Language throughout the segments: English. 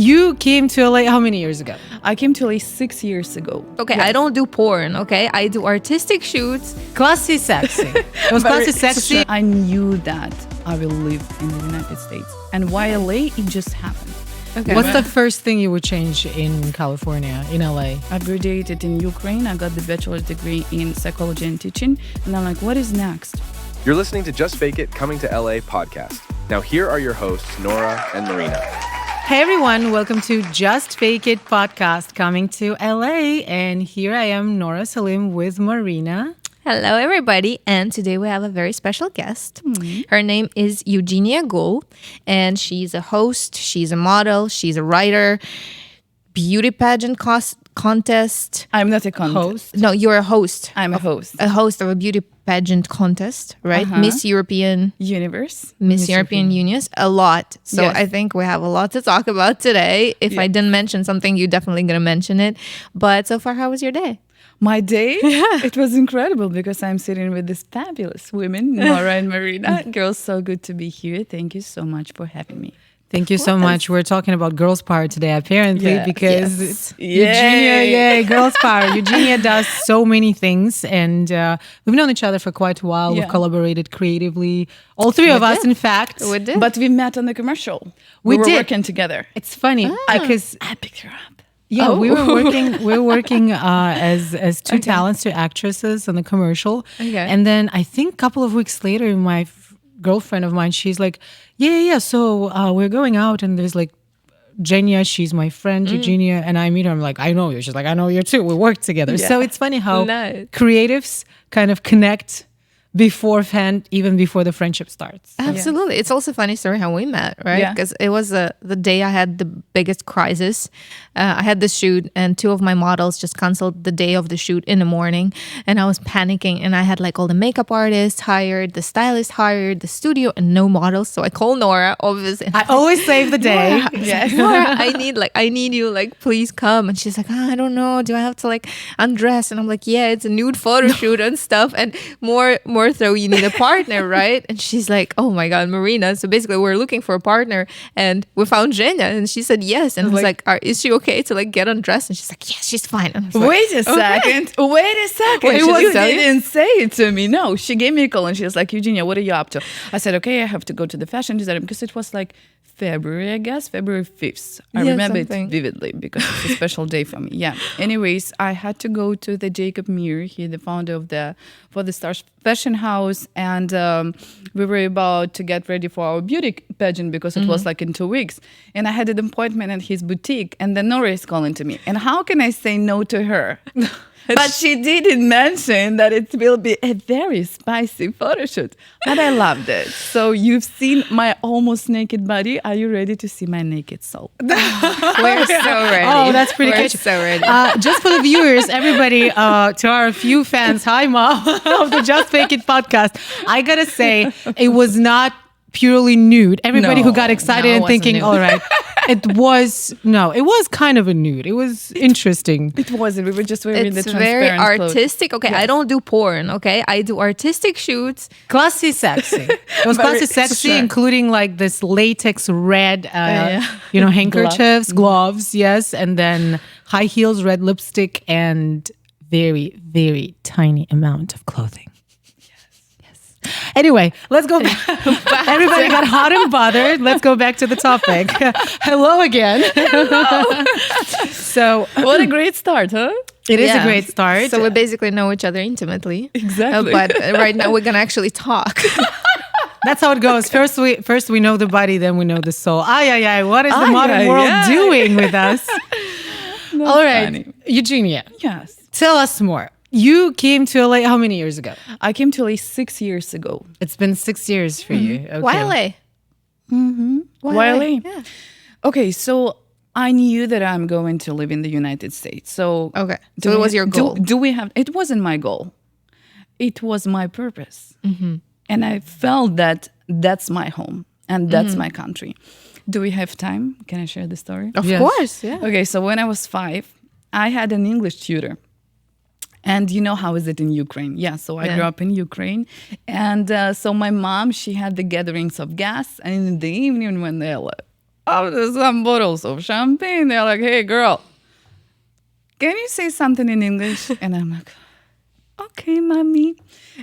You came to LA how many years ago? I came to LA 6 years ago. Okay, I don't do porn, okay? I do artistic shoots. Classy sexy. It was classy sexy. I knew that I will live in the United States. And why LA? It just happened. Okay. What's the first thing you would change in California, in LA? I graduated in Ukraine. I got the bachelor's degree in psychology and teaching. And I'm like, what is next? You're listening to Just Fake It Coming to LA podcast. Now here are your hosts, Nora and Marina. Hey everyone, welcome to Just Fake It podcast coming to LA. And here I am, Nora Salim with Marina. Hello, everybody. And today we have a very special guest. Her name is Eugeniia Gul, and she's a host, she's a model, she's a writer, beauty pageant contest. I'm not a host. No, you're a host. I'm a host. A host of a beauty pageant contest, right? Miss European Universe. Miss European Union. A lot. So Yes. I think we have a lot to talk about today. If I didn't mention something, you're definitely going to mention it. But so far, how was your day? My day, it was incredible because I'm sitting with these fabulous women, Nora and Marina. Girls, so good to be here. Thank you so much for having me. Thank you so much. We're talking about girls' power today, apparently, Yeah. because Yes. it's Yay. Eugeniia, yay, girls' power. Eugeniia does so many things, and we've known each other for quite a while. Yeah. We've collaborated creatively, all three of us, in fact. We did. But we met on the commercial. We were did. working together. It's funny because I picked her up. yeah, we were working as two talents, two actresses on the commercial, Okay. and then I think a couple of weeks later, my girlfriend of mine, she's like, yeah. So we're going out, and there's like Eugeniia, she's my friend, Eugeniia, and I meet her. I'm like, I know you. She's like, I know you too. We work together. Yeah. So it's funny how Nice. creatives kind of connect beforehand, even before the friendship starts. Absolutely. It's also a funny story how we met, right? Yeah. Because it was the day I had the biggest crisis. I had the shoot and two of my models just canceled the day of the shoot in the morning. And I was panicking and I had like all the makeup artists hired, the stylist hired, the studio and no models. So I called Nora, obviously. I always save the day. Yes. Nora, I need you, like, please come. And she's like, I don't know. Do I have to like undress? And I'm like, yeah, it's a nude photo shoot and stuff. And more so you need a partner, right? And she's like, oh my God, Marina. So basically we're looking for a partner and we found Eugeniia and she said yes. And I was like, is she okay to like get undressed? And she's like, yes, she's fine. And I was like, Wait a second. Wait a second. Wait, She you tell you? didn't say it to me. No, she gave me a call and she was like, Eugeniia, what are you up to? I said, okay, I have to go to the fashion designer because it was like February, I guess, February 5th. I Yeah, remember something. it vividly because it's a special day for me. Yeah. Anyways, I had to go to the Jacob Muir. He's the founder of the For the Stars fashion house. And we were about to get ready for our beauty pageant because it was like in 2 weeks. And I had an appointment at his boutique. And then Nora is calling to me. And how can I say no to her? But she didn't mention that it will be a very spicy photo shoot. But I loved it. So you've seen my almost naked body. Are you ready to see my naked soul? we're so ready. Oh, that's pretty We're good. so ready. Just for the viewers, everybody, to our few fans, hi, Mom, of the Just Fake It podcast. I gotta say, it was not purely nude. Everybody who got excited it and wasn't thinking, nude. all right, it was kind of a nude. It was interesting. It wasn't. We were just wearing the It's very transparent clothes. artistic. Okay, I don't do porn. Okay, I do artistic shoots. Classy sexy. It was Very classy sexy, sure. including like this latex red, handkerchiefs, gloves, yes, and then high heels, red lipstick, and very, very tiny amount of clothing. Anyway, let's go back. Everybody got hot and bothered. Let's go back to the topic. Hello again. So What a great start, huh? it is a Yeah. great start. So we basically know each other intimately. Exactly. But right now we're gonna actually talk. That's how it goes. First we know the body, then we know the soul. Ay. What is the Ay, modern ay, world ay. doing with us? All right, funny. Eugeniia, Yes. tell us more. You came to LA how many years ago? I came to LA 6 years ago. It's been 6 years for you. Okay. Why LA? Why LA? Yeah. Okay, so I knew that I'm going to live in the United States. So Okay. do So it we- was your goal. Do we have? It wasn't my goal. It was my purpose, and I felt that that's my home and that's my country. Do we have time? Can I share the story? Of Yes. course, yeah. Okay, so when I was 5, I had an English tutor. And you know how is it in Ukraine? Yeah, so I grew up in Ukraine. And so my mom, she had the gatherings of guests. And in the evening when after some bottles of champagne, they're like, hey, girl, can you say something in English? And I'm like, okay, mommy.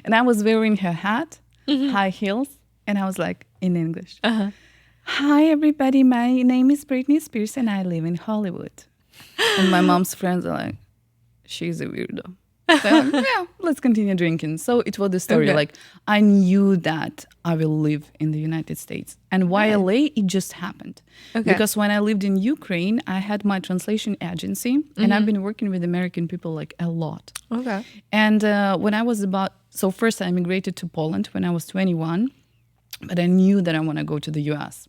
And I was wearing her hat, high heels, and I was like, in English. Hi, everybody. My name is Britney Spears, and I live in Hollywood. And my mom's friends are like, she's a weirdo. So I'm like, yeah, let's continue drinking. So it was the story. Okay. Like, I knew that I will live in the United States. And why LA? It just happened. Okay. Because when I lived in Ukraine, I had my translation agency, and I've been working with American people like a lot. Okay. And when I was so first I immigrated to Poland when I was 21, but I knew that I want to go to the US.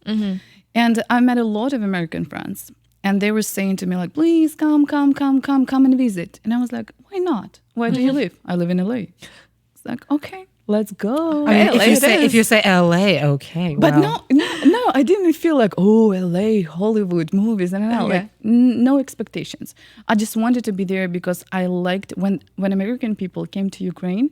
And I met a lot of American friends. And they were saying to me like, please come and visit. And I was like, why not? Where do you live? I live in LA. It's like, okay, let's go. I mean, LA if you say LA, okay. But well. no, I didn't feel like, oh, LA, Hollywood, movies, and all. Okay. Like, no expectations. I just wanted to be there because I liked when American people came to Ukraine,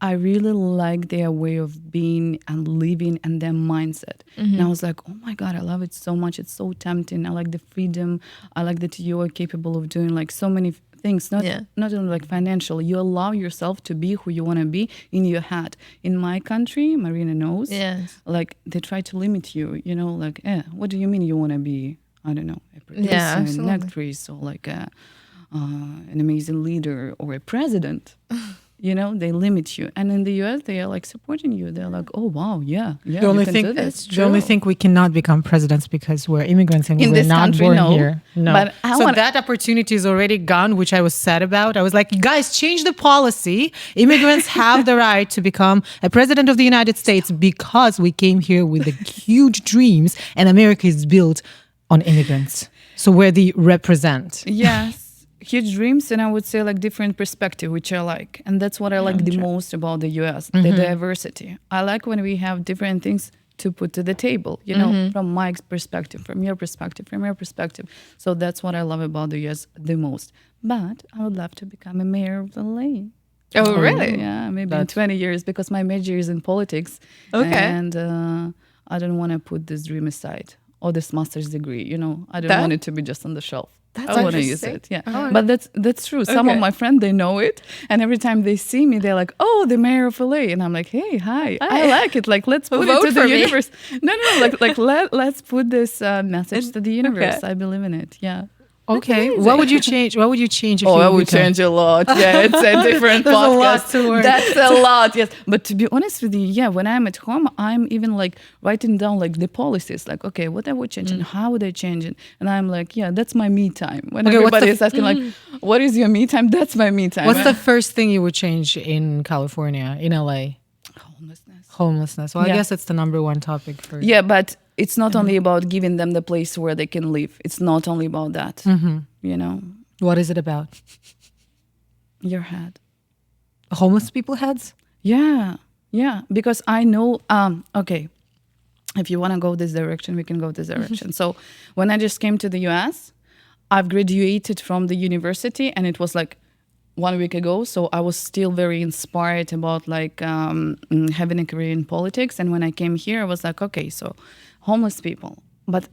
I really liked their way of being and living and their mindset. And I was like, oh my God, I love it so much. It's so tempting. I like the freedom. I like that you are capable of doing like so many things, not only like financial. You allow yourself to be who you want to be in your head. In my country, Marina knows, Yes. like they try to limit you, like, what do you mean you want to be, I don't know, a producer, Yeah, an absolutely. actress, or like an amazing leader or a president? They limit you. And in the US, they are like supporting you. They're like, oh, wow, yeah, The only you can thing, do this. the only thing we cannot become presidents because we're immigrants and In we're this not country, born no. here. No, But I so wanna- that opportunity is already gone, which I was sad about. I was like, guys, change the policy. Immigrants have the right to become a president of the United States because we came here with the huge dreams, and America is built on immigrants. So we're the represent. Yes. Huge dreams, and I would say like different perspective, which I like. And that's what I like the most about the US, the diversity. I like when we have different things to put to the table, from my perspective, from your perspective, from your perspective. So that's what I love about the US the most. But I would love to become a mayor of LA. Oh, really? Yeah, maybe in 20 years because my major is in politics. Okay. And I don't want to put this dream aside or this master's degree, I don't want it to be just on the shelf. That's I want to use interesting. it, yeah. But that's true. Some of Okay. my friends, they know it. And every time they see me, they're like, oh, the mayor of LA. And I'm like, hey, hi. I like it. Like, let's put Vote it to for the me. universe. No. Let's put this message to the universe. Okay. I believe in it, yeah. Okay, what would you change? What would you change if Oh, you I would become- change a lot. Yeah, it's a different There's a podcast. lot to learn. That's a lot, yes. But to be honest with you, yeah, when I'm at home, I'm even like writing down like the policies, like, okay, what I would change and how would I change it? And I'm like, yeah, that's my me time. When Okay, what's everybody the is asking like, what is your me time? That's my me time. What's the first thing you would change in California, in LA? homelessness? Homelessness. Well, Yeah. I guess it's the number one topic for. Yeah, but it's not only about giving them the place where they can live. It's not only about that. What is it about? Your head. Homeless people heads? Yeah, because I know, okay, if you want to go this direction, we can go this direction. So when I just came to the US, I've graduated from the university and it was like 1 week ago. So I was still very inspired about like having a career in politics. And when I came here, I was like, okay, so homeless people, but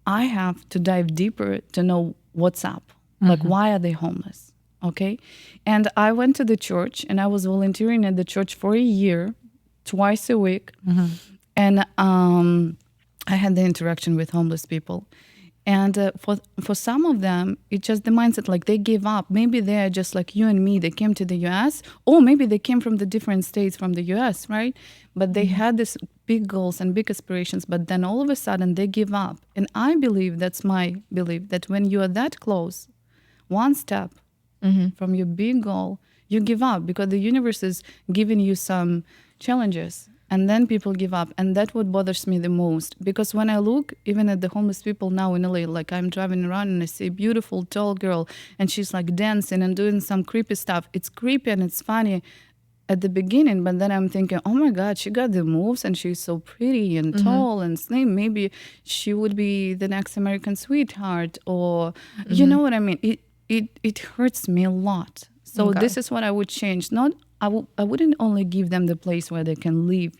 I have to dive deeper to know what's up. Like, why are they homeless? Okay. And I went to the church and I was volunteering at the church for a year, twice a week. And I had the interaction with homeless people. And for some of them, it's just the mindset, like they give up. Maybe they're just like you and me. They came to the US, or maybe they came from the different states from the US, right? But they had these big goals and big aspirations, but then all of a sudden they give up. And I believe, that's my belief, that when you are that close, one step from your big goal, you give up because the universe is giving you some challenges. And then people give up. And that's what bothers me the most. Because when I look even at the homeless people now in LA, like I'm driving around and I see a beautiful, tall girl and she's like dancing and doing some creepy stuff. It's creepy and it's funny at the beginning, but then I'm thinking, oh my God, she got the moves and she's so pretty and tall and slim. Maybe she would be the next American sweetheart, or you know what I mean? It hurts me a lot. So Okay. this is what I would change. I wouldn't only give them the place where they can live,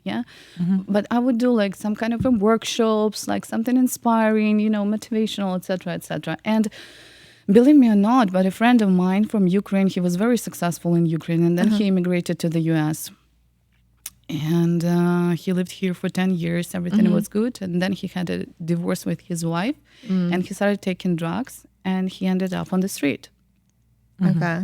but I would do like some kind of a workshops, like something inspiring, motivational, etc. And believe me or not, but a friend of mine from Ukraine, he was very successful in Ukraine, and then he immigrated to the US. And he lived here for 10 years. Everything was good. And then he had a divorce with his wife. And he started taking drugs. And he ended up on the street. Okay.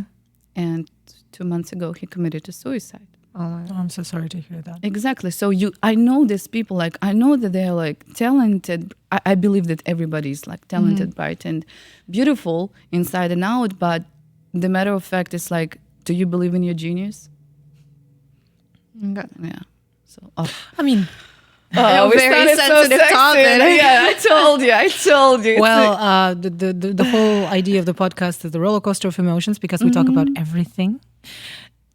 And 2 months ago, he committed to suicide. Oh my God. I'm so sorry to hear that. Exactly. So I know these people, like, I know that they're like talented. I believe that everybody is like talented, bright, and beautiful inside and out. But the matter of fact is like, do you believe in your genius? Okay. Yeah. So, I mean, Oh, very sensitive topic. Yeah, I told you. well, the whole idea of the podcast is the roller coaster of emotions, because we talk about everything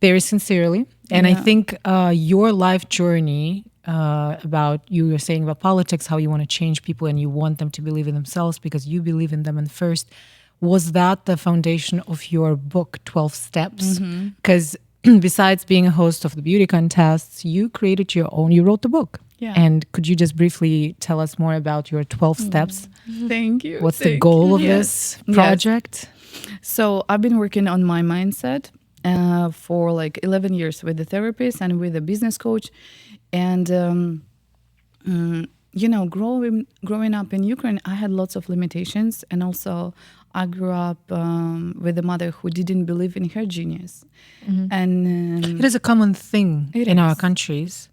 very sincerely. And I think your life journey about you were saying about politics, how you want to change people and you want them to believe in themselves because you believe in them. And first, was that the foundation of your book, 12 Steps? Because besides being a host of the beauty contests, you created you wrote the book. Yeah. And could you just briefly tell us more about your 12 steps? Thank you. What's the goal of this project? So I've been working on my mindset for like 11 years with a therapist and with a business coach. And, growing up in Ukraine, I had lots of limitations. And also I grew up with a mother who didn't believe in her genius. And It is a common thing in our is. countries.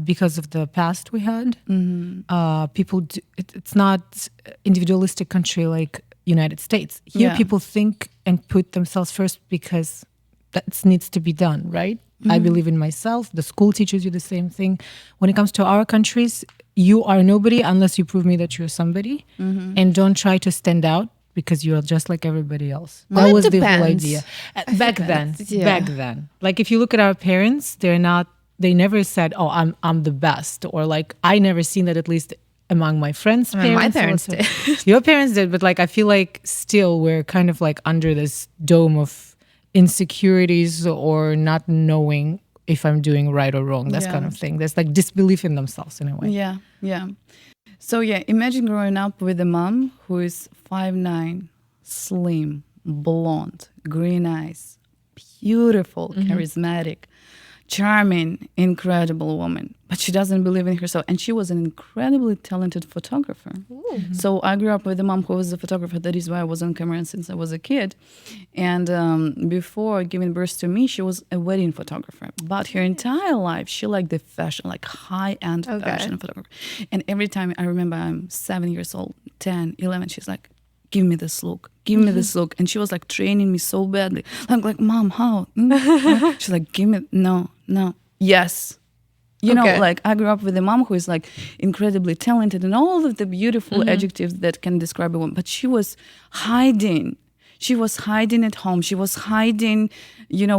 Because of the past we had, people it's not individualistic country like United States. Here, people think and put themselves first because that needs to be done, right? I believe in myself. The school teaches you the same thing. When it comes to our countries, you are nobody unless you prove me that you're somebody, and don't try to stand out because you're just like everybody else. Well, That it was the whole depends. idea. I Back think then, that's- yeah. back then, like if you look at our parents, they never said, "Oh, I'm the best," or like I never seen that, at least among my friends' I mean, my parents. parents did. Your parents did, but like I feel like still we're kind of like under this dome of insecurities or not knowing if I'm doing right or wrong. That's kind of thing. There's like disbelief in themselves in a way. Yeah. So imagine growing up with a mom who is 5'9", slim, blonde, green eyes, beautiful, charismatic, charming, incredible woman. But she doesn't believe in herself. And she was an incredibly talented photographer. So I grew up with a mom who was a photographer. That is why I was on camera since I was a kid. And before giving birth to me, she was a wedding photographer. But her entire life, she liked the fashion, like high-end fashion photographer. And every time I remember I'm 7 years old, 10, 11, she's like, give me this look. Give me this look. And she was like training me so badly. I'm like, Mom, how? She's like, give me, no, yes. You know, like I grew up with a mom who is like incredibly talented and all of the beautiful adjectives that can describe a woman. But she was hiding. She was hiding at home. She was hiding,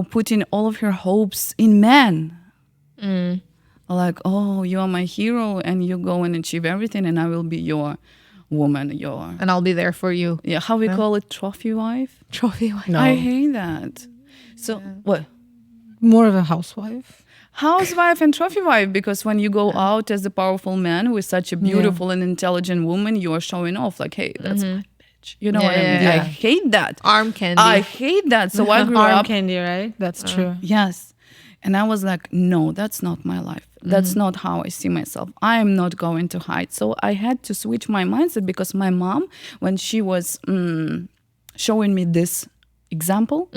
putting all of her hopes in men. Like, oh, you are my hero and you go and achieve everything and I will be your woman, and I'll be there for you. Yeah, how we call it, trophy wife? Trophy wife. No. I hate that. So, what? More of a housewife. Housewife and trophy wife, because when you go out as a powerful man with such a beautiful and intelligent woman, you are showing off like, hey, that's my bitch. You know what I mean? Yeah. I hate that. Arm candy. I hate that. So I grew Arm up. candy, right? That's true. Yes. And I was like, no, that's not my life. That's not how I see myself. I am not going to hide. So I had to switch my mindset because my mom, when she was showing me this example,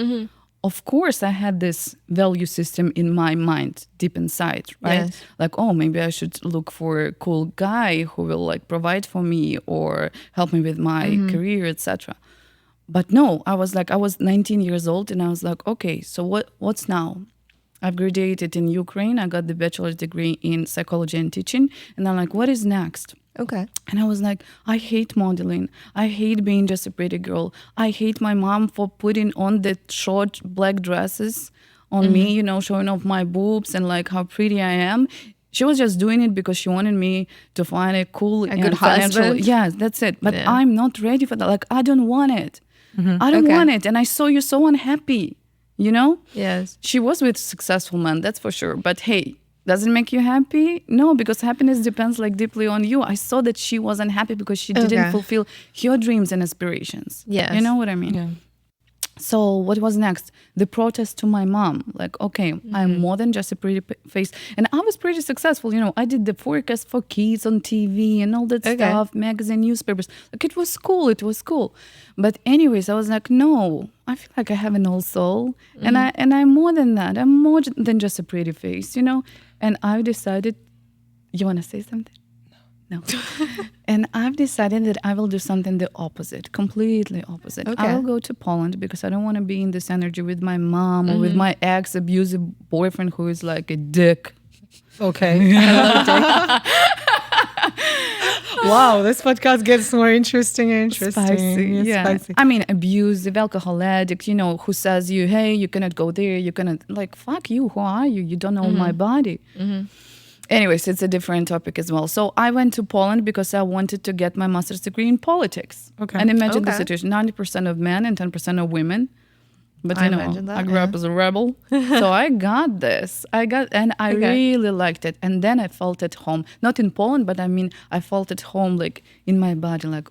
of course I had this value system in my mind deep inside, right? Yes. Like, oh, maybe I should look for a cool guy who will like provide for me or help me with my career, etc. But no, I was 19 years old and I was like, okay, so what's now? I've graduated in Ukraine. I got the bachelor's degree in psychology and teaching. And I'm like, what is next? Okay. And I was like, I hate modeling. I hate being just a pretty girl. I hate my mom for putting on the short black dresses on me, showing off my boobs and like how pretty I am. She was just doing it because she wanted me to find a cool and good financial. husband. Yes, that's it. But I'm not ready for that. Like, I don't want it. I don't want it. And I saw you so unhappy. you know? Yes. She was with successful men, that's for sure. But hey, does it make you happy? No, because happiness depends like deeply on you. I saw that she wasn't happy because she didn't Okay. fulfill her dreams and aspirations. Yes. You know what I mean? Yeah. So what was next? The protest to my mom. Like, okay, I'm more than just a pretty face. And I was pretty successful. You know, I did the forecast for kids on TV and all that Okay. stuff, magazine, newspapers. Like, it was cool. It was cool. But anyways, I was like, no, I feel like I have an old soul. And I'm more than that. I'm more than just a pretty face, you know? And I decided, you want to say something? No. And I've decided that I will do something the opposite, completely opposite. Okay. I will go to Poland because I don't want to be in this energy with my mom or with my ex-abusive boyfriend who is like a dick. Okay. Wow, this podcast gets more interesting and interesting. Spicy, It's yeah. spicy. I mean, abusive, alcohol addict, you know, who says you, hey, you cannot go there, you cannot, like, fuck you, who are you? You don't know my body. Anyways, it's a different topic as well. So I went to Poland because I wanted to get my master's degree in politics. Okay. And imagine the Okay. situation, 90% of men and 10% of women. But I you know, imagine that, I grew up as a rebel. So I got this. And I Okay. really liked it. And then I felt at home. Not in Poland, but I mean, I felt at home, like in my body, like,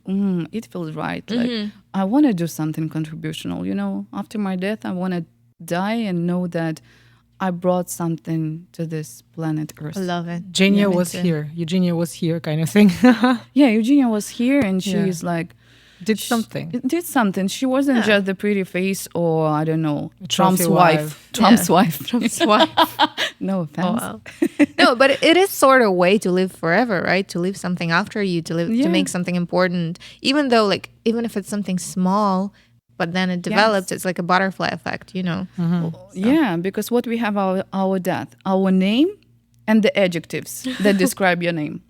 it feels right. Like, I want to do something contributional, you know? After my death, I want to die and know that I brought something to this planet Earth. I love it. Eugenia Me was too. here. Eugenia was here, kind of thing. Yeah, Eugenia was here and she's like, Did something. did something. She wasn't Yeah. just the pretty face or, I don't know, Trump's trophy wife. wife. Trump's Yeah. wife. Trump's wife. No Oh, offense. wow. No, but it is sort of a way to live forever, right? To leave something after you, to live, Yeah. to make something important. Even though, like, even if it's something small, but then it develops, it's like a butterfly effect, you know? Yeah, because what we have our death, our name and the adjectives that describe your name.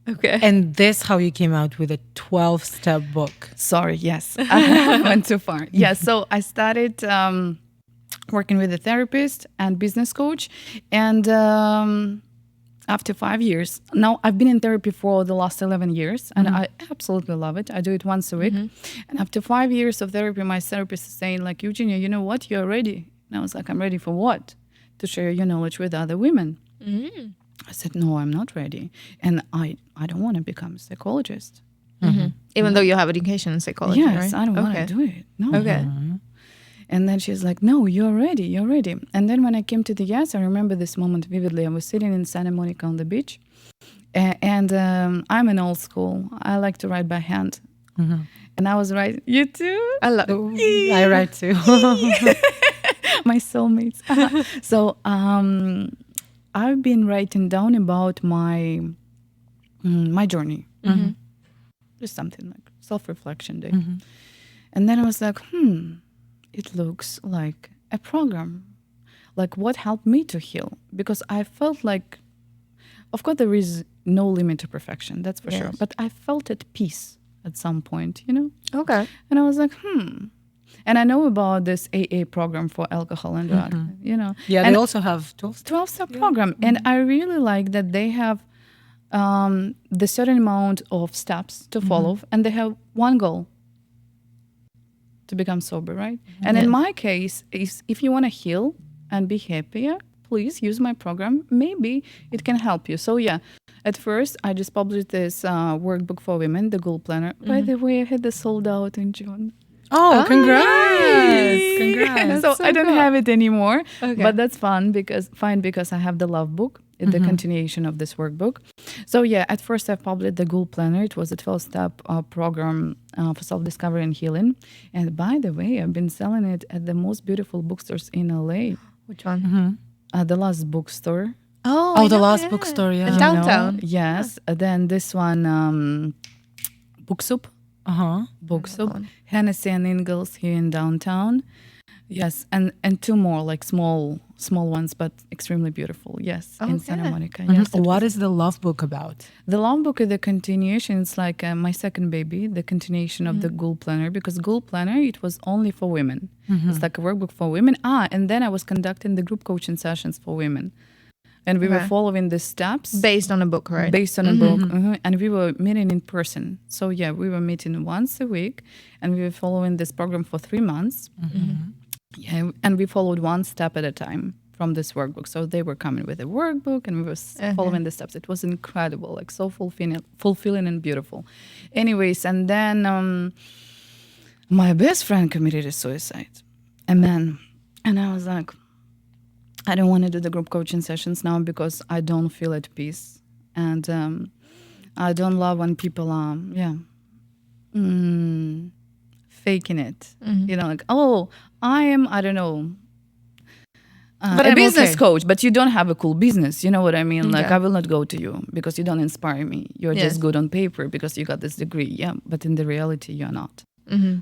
Okay. And this how you came out with a 12-step book. Sorry, yes, I went too far. Yeah, so I started working with a therapist and business coach, and after 5 years, now I've been in therapy for the last 11 years, and I absolutely love it. I do it once a week, and after 5 years of therapy, my therapist is saying, like, Eugenia, you know what? You're ready. And I was like, I'm ready for what? To share your knowledge with other women. I said, no, I'm not ready, and I don't want to become a psychologist. Even though you have education in psychology, Yes, right? I don't want to Okay. do it. No. Okay. And then she's like, no, you're ready, you're ready. And then when I came to the US, I remember this moment vividly. I was sitting in Santa Monica on the beach, and I'm an old school. I like to write by hand. And I was writing, you too? I love Oh, I write too. My soulmates. So I've been writing down about my journey. Just something like self-reflection day. And then I was like, it looks like a program. Like, what helped me to heal? Because I felt like, of course, there is no limit to perfection, that's for sure. Yes. But I felt at peace at some point, you know? Okay. And I was like, And I know about this AA program for alcohol and drug, you know? Yeah, and they also have 12 steps. 12-step program. And I really like that they have the certain amount of steps to follow, and they have one goal, to become sober, right? And in my case, is if you want to heal and be happier, please use my program. Maybe it can help you. So yeah, at first I just published this workbook for women, the Gul Planner. By the way, I had this sold out in June. Oh, congrats. nice. Congrats. So I don't have it anymore, Okay. but that's because I have the love book, the continuation of this workbook. So yeah, at first I published the Gul Planner. It was a 12-step program for self-discovery and healing. And by the way, I've been selling it at the most beautiful bookstores in LA. Which one? The last bookstore. Oh, Oh, I the know, last yeah. bookstore, yeah. In you downtown. know? Yes. Then this one, Book Soup. Uh-huh. Book that Soup. one. Hennessy and Ingalls here in downtown. Yes, and two more, like small ones, but extremely beautiful. Yes, in Santa Okay. Monica. Yes, What is the love book about? the long book is the continuation. It's like my second baby, the continuation of the Gul Planner, because Gul Planner, it was only for women. It's like a workbook for women. And then I was conducting the group coaching sessions for women. And we were Okay. following the steps Based on a book, right? based on a book. And we were meeting in person. So yeah, we were meeting once a week, and we were following this program for 3 months. Yeah, and we followed one step at a time from this workbook. So they were coming with a workbook, and we were following the steps. It was incredible, like so fulfilling and beautiful. Anyways, and then my best friend committed suicide, and I was like, I don't want to do the group coaching sessions now because I don't feel at peace, and I don't love when people are faking it. You know, like, oh, I don't know, But a I'm business okay. coach, but you don't have a cool business. You know what I mean? Like, Yeah. I will not go to you because you don't inspire me. You're Yeah. just good on paper because you got this degree. Yeah, but in the reality, you're not.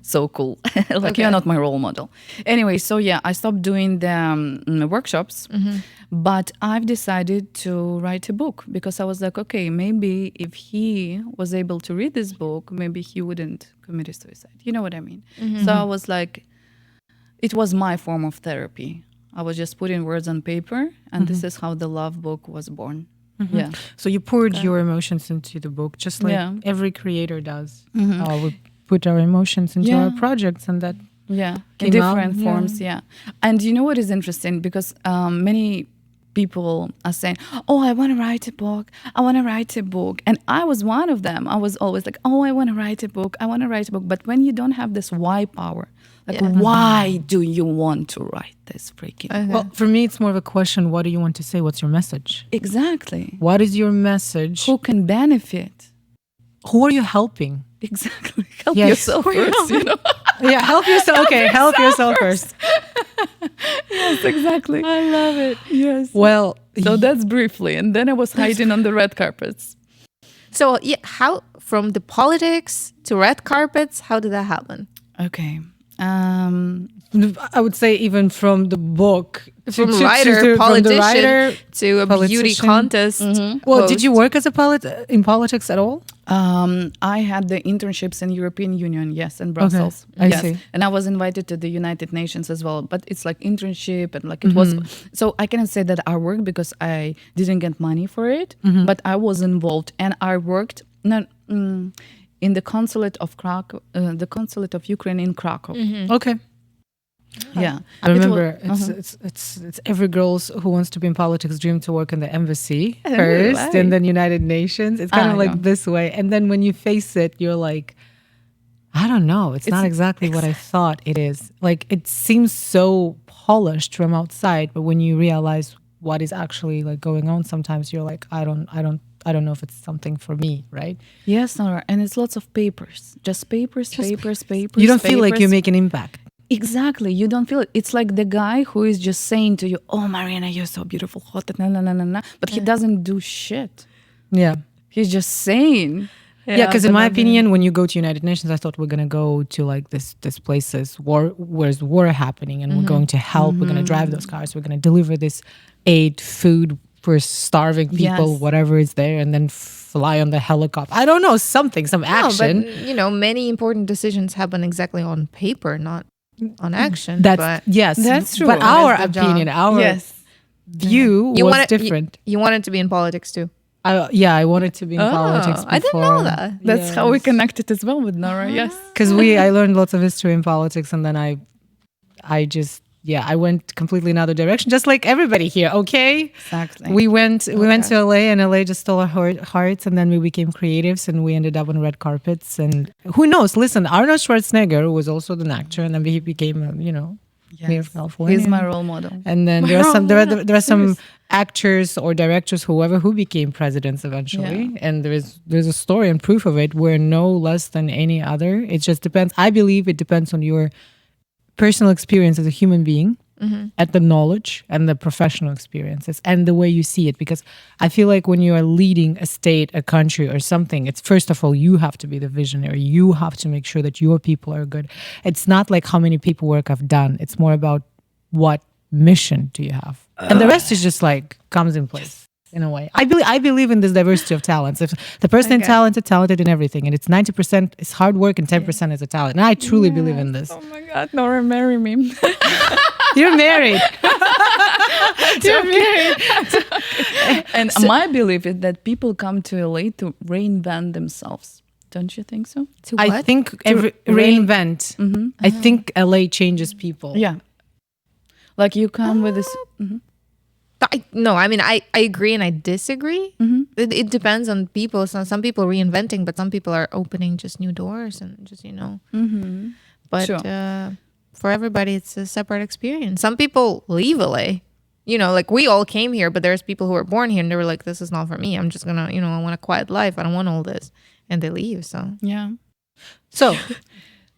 So cool. Like, Okay. you're not my role model. Anyway, so yeah, I stopped doing the workshops, but I've decided to write a book because I was like, okay, maybe if he was able to read this book, maybe he wouldn't commit suicide. You know what I mean? So I was like, it was my form of therapy. I was just putting words on paper, and this is how the love book was born. Yeah. So you poured your emotions into the book, just like Yeah. every creator does. We put our emotions into Yeah. our projects, and that Yeah, Came in out, different yeah. forms. Yeah, and you know what is interesting because many people are saying, "Oh, I want to write a book. I want to write a book," and I was one of them. I was always like, "Oh, I want to write a book. I want to write a book." But when you don't have this why power, like, Yeah. why do you want to write this freaking? Okay. Well, for me, it's more of a question: what do you want to say? What's your message? Exactly. What is your message? Who can benefit? Who are you helping? Exactly. Help Yes. yourself first. You know. Yeah, help yourself. Okay, help yourself first. Yes, exactly. I love it. Yes. Well, So that's briefly, and then I was hiding on the red carpets. So yeah, how from the politics to red carpets? How did that happen? Okay. I would say even from the book, From to- writer, from the politician writer. to a beauty politician. contest. Well, did you host. work as a in politics at all? I had the internships in European Union, yes, in Brussels. I yes. see. And I was invited to the United Nations as well. But it's like internship and like it was. So I cannot say that I worked because I didn't get money for it, but I was involved and I worked in the consulate of Krakow, the consulate of Ukraine in Krakow. Okay. Yeah, I remember it's every girl's who wants to be in politics dream to work in the embassy first right. and then United Nations. It's kind of like yeah. this way. And then when you face it, you're like, I don't know. It's not exactly what I thought it is. Like it seems so polished from outside, but when you realize what is actually like going on, sometimes you're like, I don't know if it's something for me, right? Yes, Nora, and it's lots of papers, just papers. You don't feel like you make an impact. Exactly. You don't feel it. It's like the guy who is just saying to you, "Oh, Marina, you're so beautiful," hot, na na na na na. But he doesn't do shit. Yeah. He's just saying. Yeah, because in my opinion, when you go to United Nations, I thought we're gonna go to like this places where's war happening, and we're going to help. We're gonna drive those cars. We're gonna deliver this aid, food for starving people, Yes. whatever is there, and then fly on the helicopter. I don't know, some action. No, but you know, many important decisions happen exactly on paper, not on action. That's but yes, That's true. But our That's the opinion, job. our Yes. view you was wanted, different. You wanted to be in politics too. I wanted to be in politics. I didn't know that. That's how we connected as well with Nora. Yes. Because I learned lots of history in politics, and then I just I went completely another direction, just like everybody here. Okay, Exactly. we went to LA, and LA just stole our hearts, and then we became creatives, and we ended up on red carpets. And who knows? Listen, Arnold Schwarzenegger was also an actor, and then he became mayor of California. He's my role model. And then there are some actors or directors, whoever, who became presidents eventually. Yeah. And there's a story and proof of it. We're no less than any other. It just depends. I believe it depends on your personal experience as a human being, at the knowledge and the professional experiences and the way you see it. Because I feel like when you are leading a state, a country or something, it's first of all, you have to be the visionary. You have to make sure that your people are good. It's not like how many paperwork I've done. It's more about what mission do you have. And the rest is just like comes in place in a way. I believe in this diversity of talents. If the person is talented in everything, and it's 90% is hard work and 10% is a talent. And I truly believe in this. Oh my God, Nora, marry me. You're married. You're married. And my belief is that people come to LA to reinvent themselves. Don't you think so? To I what? think reinvent. I think LA changes people. Yeah. Like you come with this. No, I mean, I agree and I disagree. It depends on people. So some people are reinventing, but some people are opening just new doors and just, But Sure. For everybody, it's a separate experience. Some people leave LA. Like we all came here, but there's people who were born here and they were like, this is not for me. I'm just gonna, I want a quiet life. I don't want all this. And they leave. So Yeah. So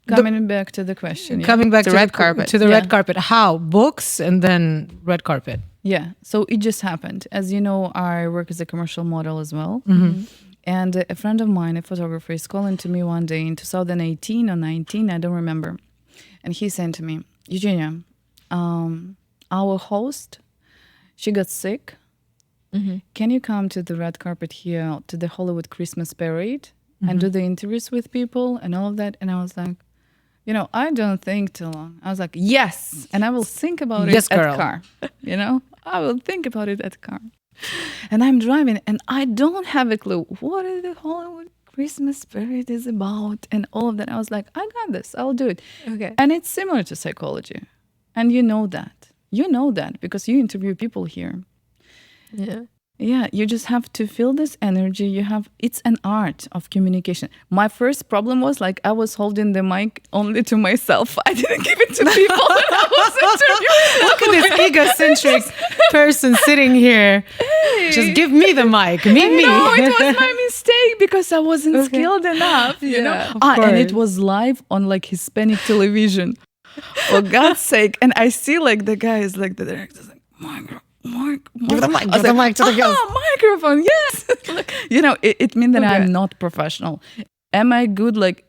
Coming back to the question. Yeah. coming back The to red carpet. To the Yeah. red carpet. How? Books and then red carpet. Yeah. So it just happened. As you know, I work as a commercial model as well. And a friend of mine, a photographer, is calling to me one day in 2018 or 19, I don't remember. And he said to me, Eugenia, our host, she got sick. Can you come to the red carpet here to the Hollywood Christmas parade and do the interviews with people and all of that? And I was like, I don't think too long. I was like, yes. And I will think about Yes, it at girl. the car. I will think about it at the car. And I'm driving and I don't have a clue. What is the Hollywood Christmas parade is about and all of that. I was like, I got this. I'll do it. Okay. And it's similar to psychology. And you know that. You know that because you interview people here. Yeah. Yeah, you just have to feel this energy. It's an art of communication. My first problem was like I was holding the mic only to myself. I didn't give it to people when I was interviewing. Look at this egocentric person sitting here. Just give me the mic. Meet me. No, it was my mistake because I wasn't skilled enough, you know. And it was live on like Hispanic television. For God's sake. And I see like the guy is like the director's like, Mark. Give the mic. Give the mic to the girls. Microphone, yes. It means that I'm not professional. Am I good? Like,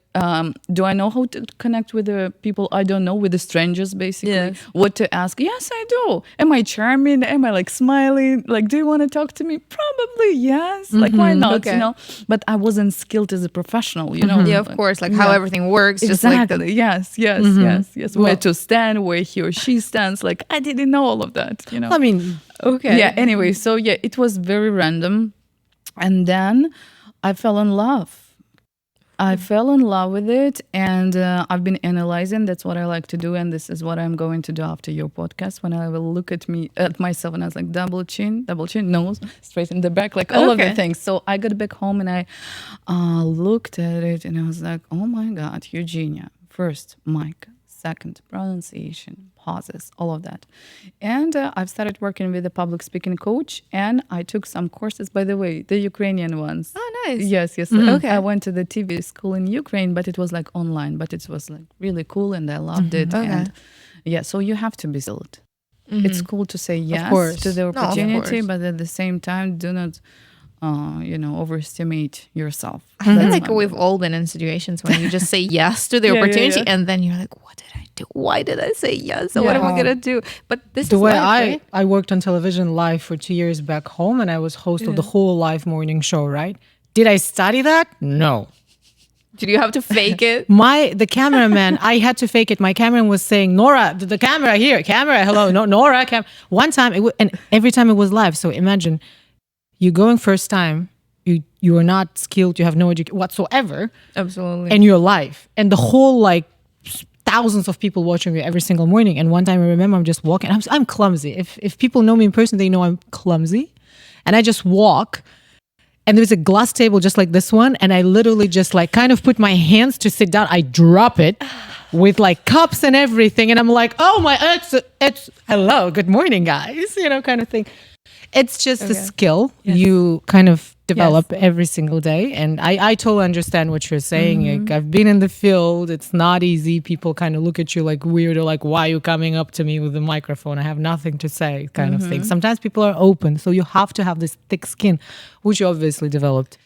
do I know how to connect with the people I don't know, with the strangers, basically? Yes. What to ask? Yes, I do. Am I charming? Am I like smiling? Like, do you want to talk to me? Probably yes. Like, why not? Okay. You know. But I wasn't skilled as a professional. You know. Yeah, of course. Like how everything works. Exactly. Just Yes. Where to stand, where he or she stands. Like I didn't know all of that. You know. I mean, Okay. Yeah. Anyway, so yeah, it was very random, and then I fell in love. I fell in love with it, and I've been analyzing. That's what I like to do, and this is what I'm going to do after your podcast. When I will look at myself, and I was like, double chin, nose straight in the back, like all of the things. So I got back home, and I looked at it, and I was like, oh my God, Eugenia. First, mic. Second, pronunciation, pauses, all of that. And I've started working with a public speaking coach, and I took some courses, by the way, the Ukrainian ones. Oh, nice. Yes. Okay. I went to the TV school in Ukraine, but it was like online, but it was like really cool, and I loved it. Okay. And yeah, so you have to be skilled. It's cool to say yes course. to the of opportunity, course. but at the same time, do not, overestimate yourself. I feel That's like my we've all been in situations when you just say yes to the Yeah, yeah, opportunity yeah. and then you're like, what did I do? Why did I say yes? So what am I Yeah. going to do? But this the is way life, right? I worked on television live for 2 years back home, and I was host of the whole live morning show, right? Did I study that? No. Did you have to fake it? The cameraman, I had to fake it. My cameraman was saying, Nora, the camera here, camera, hello, no, Nora, one time, and every time it was live. So imagine you going first time, you are not skilled, you have no education whatsoever, Absolutely. and you're live, and the whole like thousands of people watching you every single morning. And one time I remember I'm just walking. I'm clumsy. If people know me in person, they know I'm clumsy, and I just walk. And there's a glass table just like this one. And I literally just like kind of put my hands to sit down. I drop it with like cups and everything. And I'm like, oh my, it's hello, good morning, guys, kind of thing. It's just a skill you kind of develop every single day. And I totally understand what you're saying. Like, I've been in the field. It's not easy. People kind of look at you like weird or like, why are you coming up to me with a microphone? I have nothing to say kind of thing. Sometimes people are open. So you have to have this thick skin, which you obviously developed.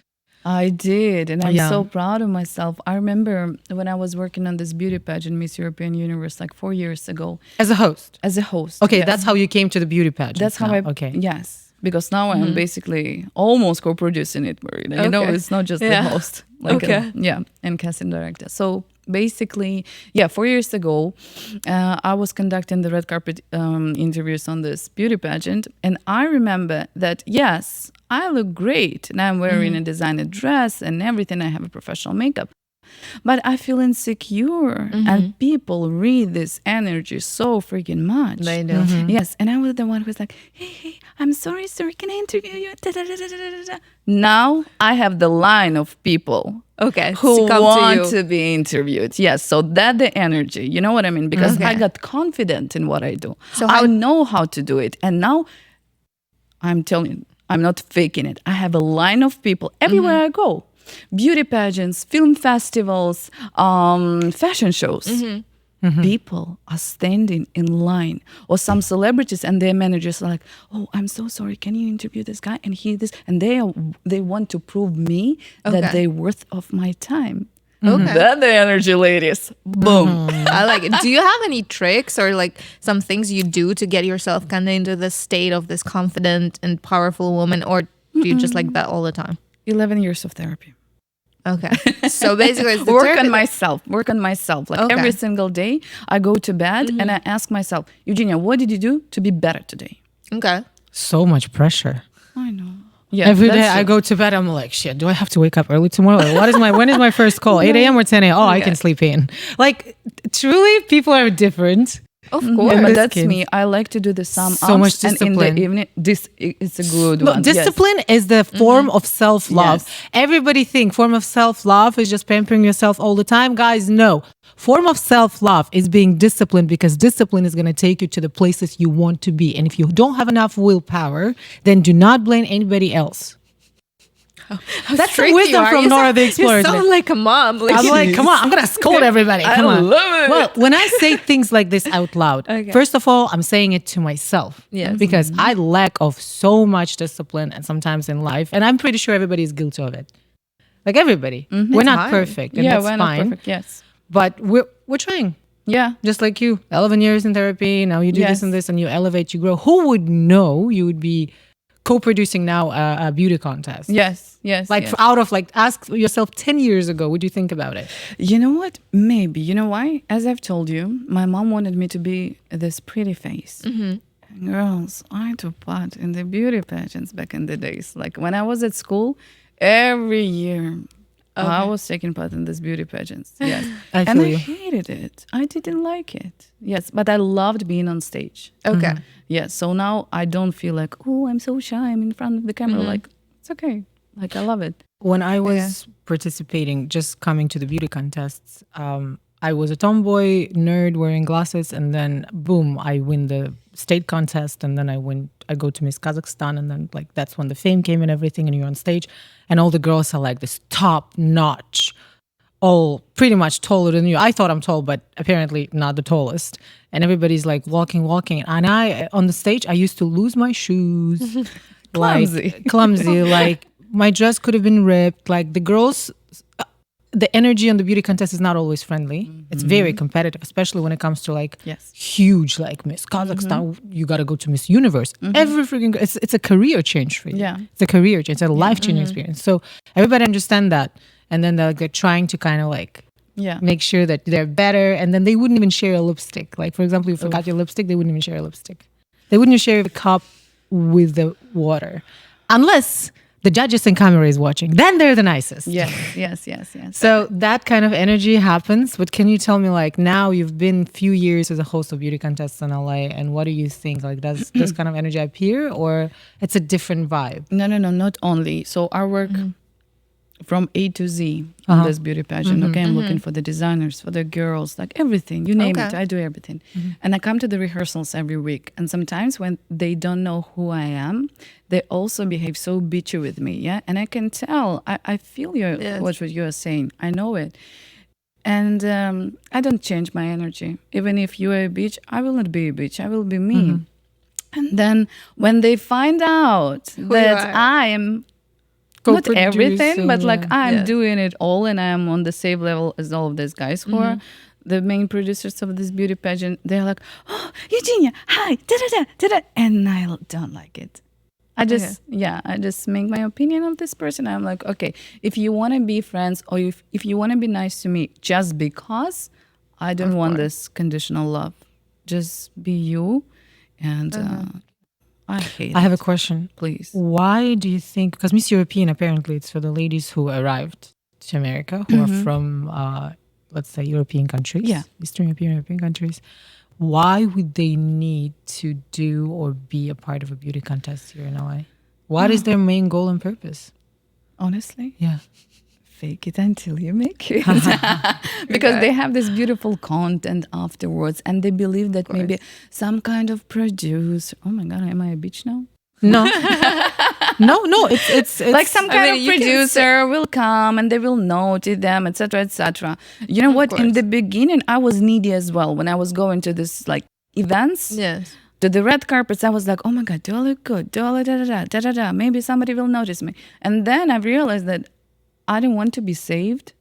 I did, and I'm Yeah. so proud of myself. I remember when I was working on this beauty pageant, Miss European Universe, like 4 years ago, As a host. as a host. Okay, yes. that's how you came to the beauty pageant. That's how Okay. Yes, because now I'm basically almost co-producing it, Marina. You know, Okay. it's not just Yeah. the host. Like Okay. and casting director. So basically, 4 years ago, I was conducting the red carpet interviews on this beauty pageant, and I remember that yes, I look great, and I'm wearing a designer dress and everything. I have a professional makeup, But I feel insecure, and people read this energy so freaking much. They do. Yes, and I was the one who's like, hey, I'm sorry, sir, can I interview you? Da, da, da, da, da, da. Now I have the line of people Okay. who to come want to you. to be interviewed. Yes, so that the energy, you know what I mean? Because I got confident in what I do. So I how- know how to do it. And now I'm telling you, I'm not faking it. I have a line of people everywhere I go. Beauty pageants, film festivals, fashion shows. People are standing in line, or some celebrities and their managers are like, "Oh, I'm so sorry. Can you interview this guy?" And this, and they want to prove me that Okay. they're worth of my time. Okay. That the energy, ladies. Boom. I like it. Do you have any tricks or like some things you do to get yourself kind of into the state of this confident and powerful woman, or do you just like that all the time? 11 years of therapy. Okay. So basically, it's the Work therapy- on myself. Like Okay. every single day, I go to bed and I ask myself, Eugenia, what did you do to be better today? Okay. So much pressure. I know. Yeah, Every day that's I it. go to bed, I'm like, shit, do I have to wake up early tomorrow? Or when is my first call? 8 a.m. or 10 a.m.? Oh, I can sleep in. Like, truly, people are different. Of Yeah, course. but this that's kid. me. I like to do the sum So ups, much and in discipline. the evening, it's a good No, one. Yes. discipline is the form of self-love. Yes. Everybody think form of self-love is just pampering yourself all the time. Guys, no. Form of self-love is being disciplined, because discipline is going to take you to the places you want to be. And if you don't have enough willpower, then do not blame anybody else. That's the Tricky wisdom you are. from You Nora sound- the Explorer. You sound like a mom. I'm like, come on, I'm gonna scold everybody. Come on. love it. Well, when I say things like this out loud, Okay. first of all, I'm saying it to myself. Yes. Because I lack of so much discipline and sometimes in life, and I'm pretty sure everybody is guilty of it. Like everybody, we're It's not hard. perfect, and Yeah, that's we're not fine. perfect. Yes. But we're trying. Yeah. Just like you, 11 years in therapy. Now you do Yes. this and this, and you elevate, you grow. Who would know you would be co-producing now a beauty contest? Yes. Yes. Like yes. out of like, ask yourself 10 years ago, would you think about it? You know what? Maybe. You know why? As I've told you, my mom wanted me to be this pretty face. And girls, I took part in the beauty pageants back in the days. Like when I was at school, every year I was taking part in these beauty pageants. Yes. I And feel I you. hated it. I didn't like it. Yes. But I loved being on stage. Okay. Yes. So now I don't feel like, oh, I'm so shy. I'm in front of the camera. Like, it's okay. Like, I love it. When I was participating, just coming to the beauty contests, I was a tomboy nerd wearing glasses, and then boom, I win the state contest, and then I go to Miss Kazakhstan, and then like that's when the fame came and everything, and you're on stage, and all the girls are like this top notch, all pretty much taller than you. I thought I'm tall, but apparently not the tallest. And everybody's like walking. And I, on the stage, I used to lose my shoes. Clumsy. Clumsy. Like my dress could have been ripped. Like the girls, the energy on the beauty contest is not always friendly. It's very competitive, especially when it comes to like Yes. huge, like Miss Kazakhstan, you got to go to Miss Universe. Every freaking, it's a career change for you. Yeah. It's a career change. It's a life-changing experience. So everybody understand that. And then they're trying to kind of like Yeah. make sure that they're better. And then they wouldn't even share a lipstick. Like, for example, you forgot your lipstick, they wouldn't even share a lipstick. They wouldn't share the cup with the water. Unless the judges and camera is watching. Then they're the nicest. Yes. Yes. So that kind of energy happens. But can you tell me, like, now you've been few years as a host of beauty contests in LA, and what do you think? Like, does this kind of energy appear, or it's a different vibe? No, not only. So I work from A to Z on this beauty pageant. Okay, I'm looking for the designers, for the girls, like everything. You name it, Okay. I do everything. And I come to the rehearsals every week. And sometimes when they don't know who I am, they also behave so bitchy with me. Yeah, and I can tell. I feel Yes. what you are saying. I know it. And I don't change my energy. Even if you are a bitch, I will not be a bitch. I will be me. And then when they find out you that are. I am not everything, Co-producing, but like yeah. I'm Yeah. doing it all, and I'm on the same level as all of these guys who are the main producers of this beauty pageant. They're like, "Oh, Eugenia, hi, da da da da da," and I don't like it. I just make my opinion of this person. I'm like, okay, if you want to be friends, or if you want to be nice to me, just because I don't want this conditional love, just be you, and I hate. I have it. a question. Please. Why do you think, because Miss European, apparently it's for the ladies who arrived to America who are from, let's say, European countries, Yeah. Eastern European countries, why would they need to do or be a part of a beauty contest here in LA? What is their main goal and purpose? Honestly, Yeah. fake it until you make it. Because they have this beautiful content afterwards, and they believe that maybe some kind of producer. Oh my God, am I a bitch now? No. no, it's Like some kind mean, of you can producer will come and they will notice them, etc., etc. You know what? In course. the beginning, I was needy as well when I was going to this like events. Yes. To the red carpets, I was like, oh my God, do I look good? Do I look da-da-da? Maybe somebody will notice me. And then I realized that I don't want to be saved.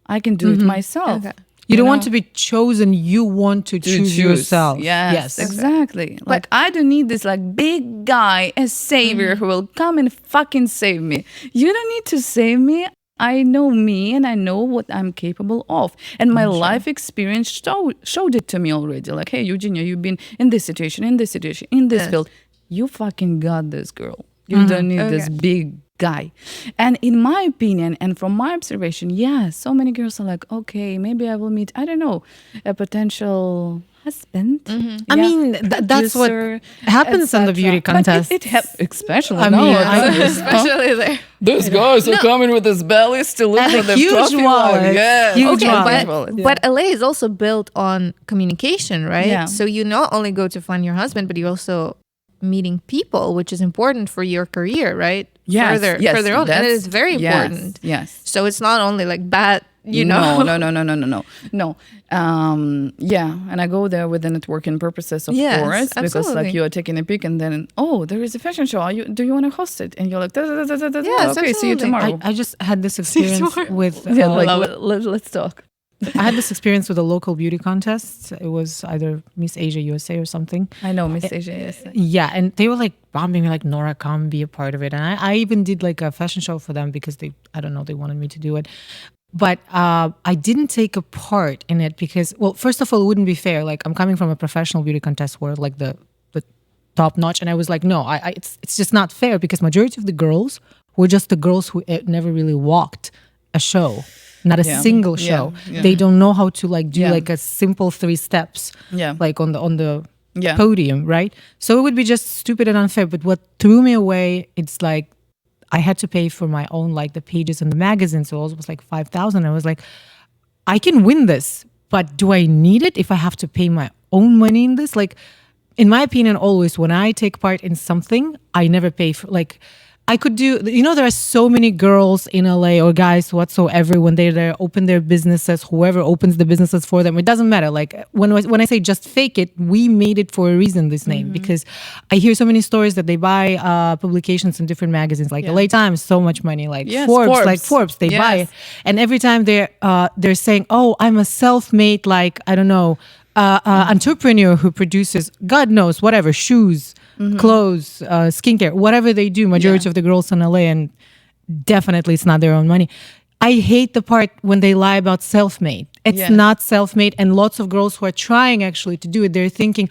I can do it myself. Okay. you don't know? want to be chosen, you want to choose yourself. Yes, exactly. Like I don't need this like big guy, a savior who will come and fucking save me. You don't need to save me. I know me and I know what I'm capable of. And my life experience showed it to me already. Like, hey, Eugenia, you've been in this situation, in this field. You fucking got this, girl. You don't need this big guy. And in my opinion, and from my observation, so many girls are like, okay, maybe I will meet, I don't know, a potential husband. I mean, that's what producer, happens in the beauty But contest. it especially I now. mean, Especially there. These guys are coming with his bellies to look for the huge trophy wallet. wife. Yes. Huge Okay, wallet. but LA is also built on communication, right? Yeah. So you not only go to find your husband, but you also meeting people, which is important for your career, right? Further on, and it is very important. Yes. So it's not only like bad, you know. No. And I go there with the networking purposes, of Yes, course, because absolutely. like you are taking a pic, and then there is a fashion show. Do you want to host it? And you're like, Yes, okay, see you absolutely. tomorrow. I just had this experience with Let's talk. I had this experience with a local beauty contest. It was either Miss Asia USA or something. I know, Miss Asia. Yes. Yeah, and they were like bombing me like, Nora, come be a part of it. And I even did like a fashion show for them because they wanted me to do it. But I didn't take a part in it because, well, first of all, it wouldn't be fair. Like I'm coming from a professional beauty contest where like the top notch, and I was like, no, it's just not fair because majority of the girls were just the girls who never really walked a show. Not a single show. Yeah. They don't know how to like do Yeah. like a simple 3 steps, like on the podium, right? So it would be just stupid and unfair. But what threw me away, it's like I had to pay for my own like the pages and the magazines. So it was like 5,000. I was like, I can win this, but do I need it if I have to pay my own money in this? Like, in my opinion, always when I take part in something, I never pay for like. I could do, there are so many girls in LA or guys whatsoever when they're there, open their businesses, whoever opens the businesses for them. It doesn't matter. Like when I say just fake it, we made it for a reason, this name, because I hear so many stories that they buy publications in different magazines, like LA Times, so much money, like Forbes, they buy it. And every time they're saying, oh, I'm a self-made, like, I don't know, entrepreneur who produces, God knows, whatever, shoes, clothes, skincare, whatever they do, majority of the girls in LA, and definitely it's not their own money. I hate the part when they lie about self-made. It's not self-made, and lots of girls who are trying actually to do it, they're thinking,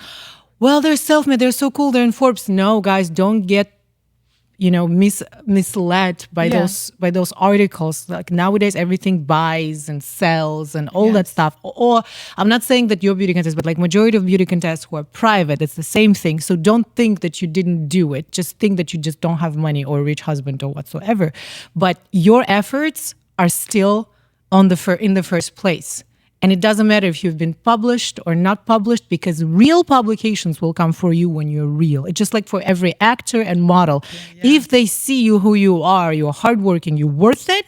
well, they're self-made, they're so cool, they're in Forbes. No, guys, don't get misled by those articles. Like nowadays everything buys and sells and all that stuff. Or I'm not saying that your beauty contest, but like majority of beauty contests who are private, it's the same thing. So don't think that you didn't do it. Just think that you just don't have money or a rich husband or whatsoever. But your efforts are still in the first place. And it doesn't matter if you've been published or not published, because real publications will come for you when you're real. It's just like for every actor and model. If they see you who you are, you're hardworking, you're worth it,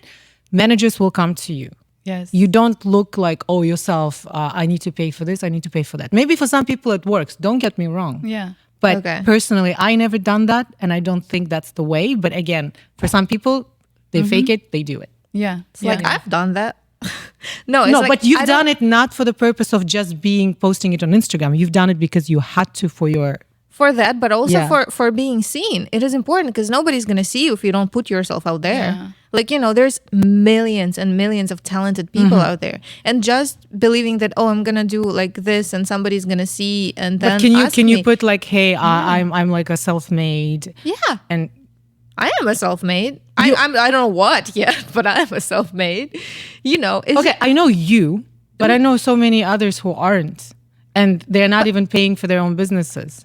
managers will come to you. Yes. You don't look like, oh, yourself, I need to pay for this, I need to pay for that. Maybe for some people it works. Don't get me wrong. Yeah. But personally, I never done that, and I don't think that's the way. But again, for some people, they fake it, they do it. Yeah. It's like I've done that. No, but you've done it not for the purpose of just posting it on Instagram. You've done it because you had to for that, but also for being seen. It is important because nobody's going to see you if you don't put yourself out there. Yeah. Like, there's millions and millions of talented people out there, and just believing that, oh, I'm going to do like this and somebody's going to see, and then But can you put like, hey, I'm like a self-made. Yeah. And I am a self-made. I don't know what yet, but I am a self-made. Okay, I know you, but I know so many others who aren't. And they're not even paying for their own businesses.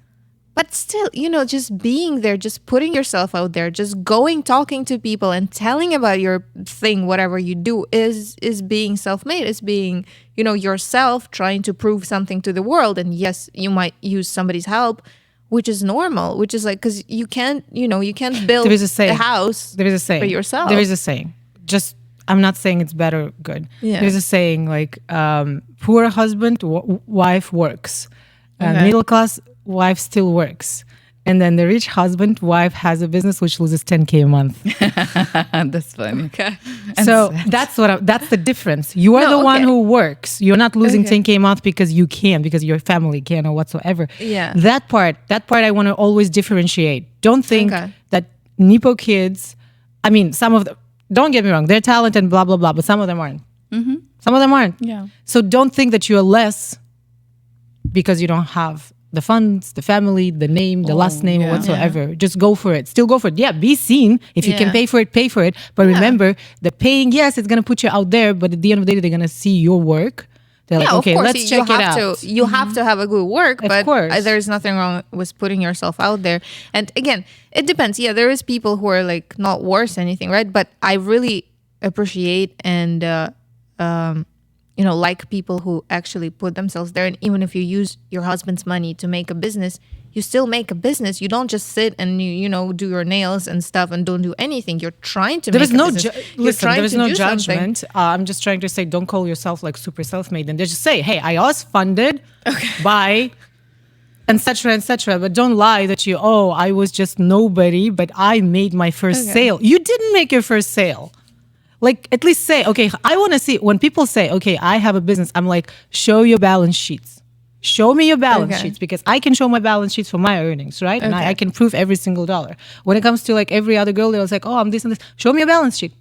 But still, just being there, just putting yourself out there, just going, talking to people and telling about your thing, whatever you do is being self-made, is being, yourself trying to prove something to the world. And yes, you might use somebody's help, which is normal, which is like, because you can't build a house there is a saying for yourself. There is a saying. Just, I'm not saying it's bad or good. Yeah. There's a saying like, poor husband, wife works. Okay. Middle class wife still works. And then the rich husband, wife has a business which loses 10K a month. That's funny. Okay. So that's that's the difference. You are No, the one okay. who works. You're not losing Okay. 10K a month because you can, because your family can or whatsoever. Yeah. That part I want to always differentiate. Don't think Okay. that Nipo kids, I mean, some of them, don't get me wrong, they're talented, blah, blah, blah, but some of them aren't. Mm-hmm. Some of them aren't. Yeah. So don't think that you're less because you don't have the funds, the family, the name, the last name, yeah. whatsoever. Just go for it. Still go for it. Yeah, be seen. If you can Yeah. pay for it, pay for it. But remember, the paying, yes, it's going to put you out there, but at the end of the day, they're going to see your work. They're like, okay, of course, let's check it out. You have to have a good work, Of but course. there's nothing wrong with putting yourself out there. And again, it depends. Yeah, there is people who are like not worth anything, right? But I really appreciate and like people who actually put themselves there. And even if you use your husband's money to make a business, you still make a business. You don't just sit and you do your nails and stuff and don't do anything. You're trying to There make is a no business. You're listen. trying There is to no do something. judgment. I'm just trying to say, don't call yourself like super self-made. And just say, hey, I was funded by, etc. But don't lie that I was just nobody, but I made my first sale. You didn't make your first sale. Like, at least say, okay, I want to see, when people say, okay, I have a business, I'm like, show your balance sheets. Show me your balance sheets, because I can show my balance sheets for my earnings, right? And I can prove every single dollar. When it comes to like every other girl, they're like, oh, I'm this and this. Show me a balance sheet.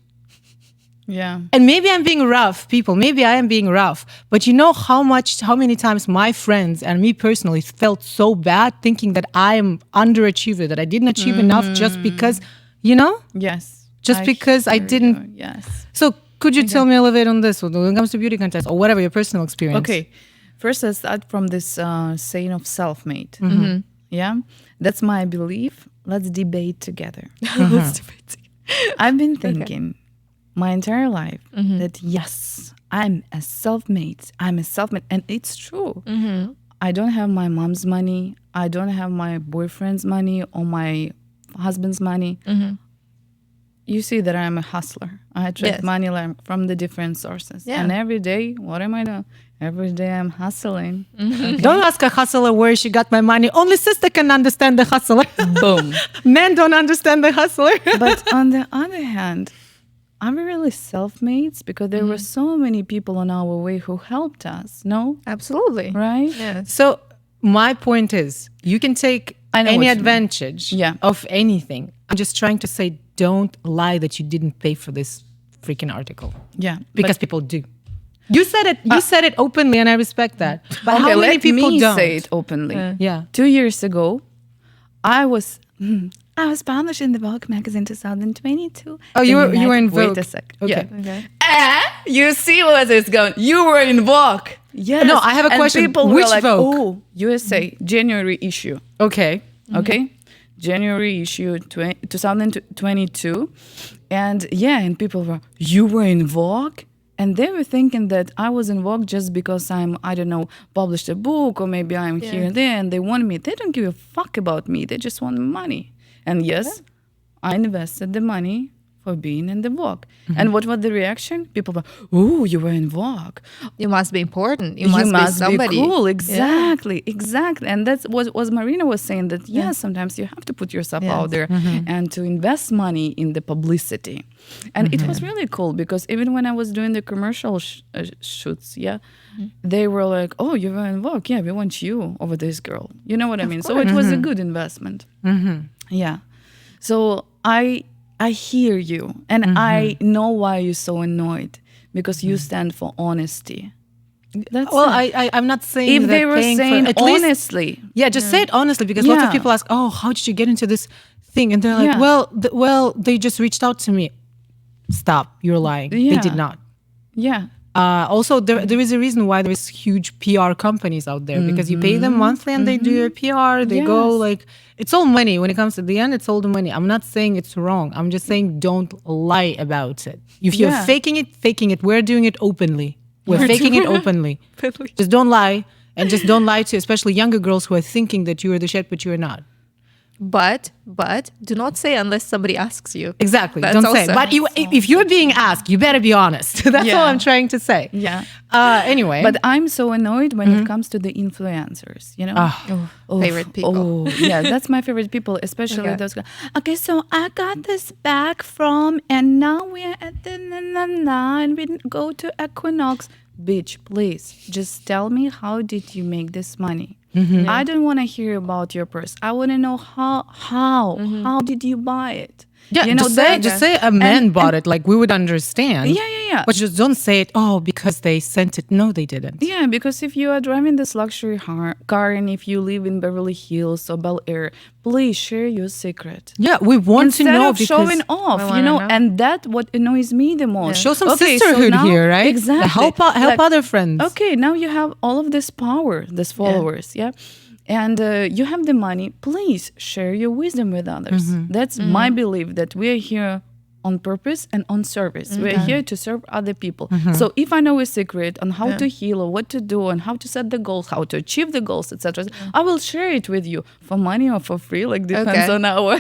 Yeah. And maybe I'm being rough, people. Maybe I am being rough. But you know how many times my friends and me personally felt so bad thinking that I am underachiever, that I didn't achieve enough just because, Yes. Just because I hear didn't. you. Yes. So could you tell me a little bit on this when it comes to beauty contests or whatever your personal experience? Okay. First, let's start from this saying of self-made. Mm-hmm. Yeah. That's my belief. Let's debate together. I've been thinking my entire life that yes, I'm a self-made. And it's true. I don't have my mom's money. I don't have my boyfriend's money or my husband's money. You see that I'm a hustler. I attract money from the different sources. Yeah. And every day, what am I doing? Every day I'm hustling. Don't ask a hustler where she got my money. Only sister can understand the hustler. Boom. Men don't understand the hustler. But on the other hand, are we really self-made? Because there were so many people on our way who helped us. No? Absolutely. Right? Yes. So my point is, you can take I know what any you mean. advantage of anything. I'm just trying to say, don't lie that you didn't pay for this freaking article. Yeah. Because people do. You said it. You said it openly, and I respect that. But Okay, how many let people me don't? say it openly. Yeah. 2 years ago, I was published in the Vogue magazine 2022. Oh, you were in Vogue. Wait a sec. Okay. Yeah. You see where it's going. You were in Vogue. Yes. No, I have a And question. People Which were like, Vogue? oh, USA, January issue. Okay. Okay. January issue 2022. And and people were, you were in Vogue? And they were thinking that I was in Vogue just because published a book, or maybe I'm here and there, and they want me. They don't give a fuck about me. They just want money. And yes, I invested the money for being in the Vogue. And what was the reaction? People were, oh, you were in Vogue. You must be important. You must be somebody. Be cool. Exactly. And that's what Marina was saying, that sometimes you have to put yourself out there and to invest money in the publicity. And it was really cool, because even when I was doing the commercial shoots, they were like, oh, you were in Vogue. Yeah, we want you over this girl. You know what I mean? So it was a good investment. Yeah. So I hear you, and I know why you're so annoyed, because you stand for honesty. That's Well, it. I'm not saying If that they were paying saying at least, honestly, just say it honestly, because lots of Yeah. people ask, oh, how did you get into this thing, and they're like, Yeah. well, they just reached out to me. Stop, you're lying. They Yeah. did not. Yeah. Also, there is a reason why there's huge PR companies out there, because you pay them monthly and they do your PR. They go Yes. like, it's all money. When it comes to the end, it's all the money. I'm not saying it's wrong. I'm just saying don't lie about it. If you're Yeah. faking it. We're doing it openly. We're faking it openly. Just don't lie, and just don't lie to especially younger girls who are thinking that you are the shit, but you are not. But do not say unless somebody asks you. Exactly. That's Don't say. also- But if you're being asked, you better be honest. That's all Yeah. I'm trying to say. Yeah. Anyway. But I'm so annoyed when it comes to the influencers, you know? Favorite people. Oh, yeah, that's my favorite people, especially Okay. those guys. Okay, so I got this bag from, and now we're at the and we go to Equinox. Bitch, please, just tell me, how did you make this money? I don't want to hear about your purse. I want to know how did you buy it? Yeah, you know, just say a man bought it, like we would understand. Yeah. But just don't say it, because they sent it. No, they didn't. Yeah, because if you are driving this luxury car and if you live in Beverly Hills or Bel Air, please share your secret. Yeah, we want Instead to know of because showing off, We you wanna know, know. and that what annoys me the most. show some Okay, so sisterhood now- here, right? Exactly. Help Like, other friends. Okay, now you have all of this power, these followers, yeah? And you have the money. Please share your wisdom with others. That's my belief, that we are here on purpose and on service. We're here to serve other people. So if I know a secret on how to heal or what to do and how to set the goals, how to achieve the goals, etc., I will share it with you for money or for free, like depends Okay. on our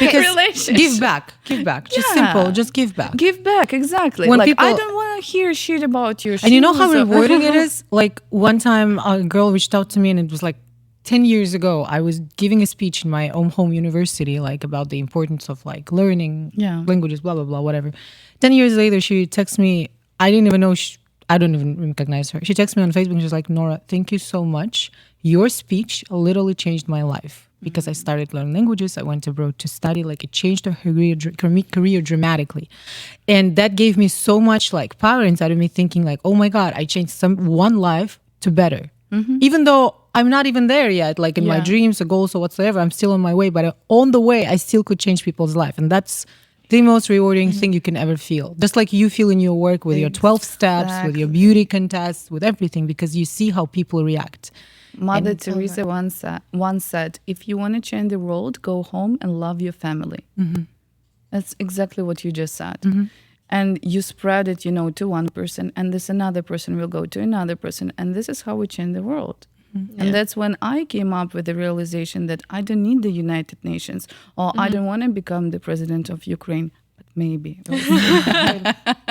Because relationship. give back. Just Yeah. simple, just give back. Give back, exactly. When like, I people- don't want to hear shit about your And you know how shoes or- rewarding it is? Like one time a girl reached out to me, and it was like 10 years ago. I was giving a speech in my own home university, like about the importance of like learning Yeah. languages, blah, blah, blah, whatever. 10 years later, she texts me. I didn't even know, I don't even recognize her. She texts me on Facebook and she's like, Nora, thank you so much. Your speech literally changed my life because I started learning languages. I went abroad to study. Like it changed her career dramatically. And that gave me so much like power inside of me, thinking like, oh my God, I changed one life to better. Even though I'm not even there yet, like in my Yeah. dreams or goals or whatsoever, I'm still on my way. But on the way, I still could change people's life. And that's the most rewarding thing you can ever feel. Just like you feel in your work with your 12 steps, with your beauty contests, with everything, because you see how people react. Mother Teresa once said, if you want to change the world, go home and love your family. That's exactly what you just said. And you spread it, you know, to one person, and this another person will go to another person. And this is how we change the world. And that's when I came up with the realization that I don't need the United Nations, or I don't want to become the president of Ukraine, but maybe.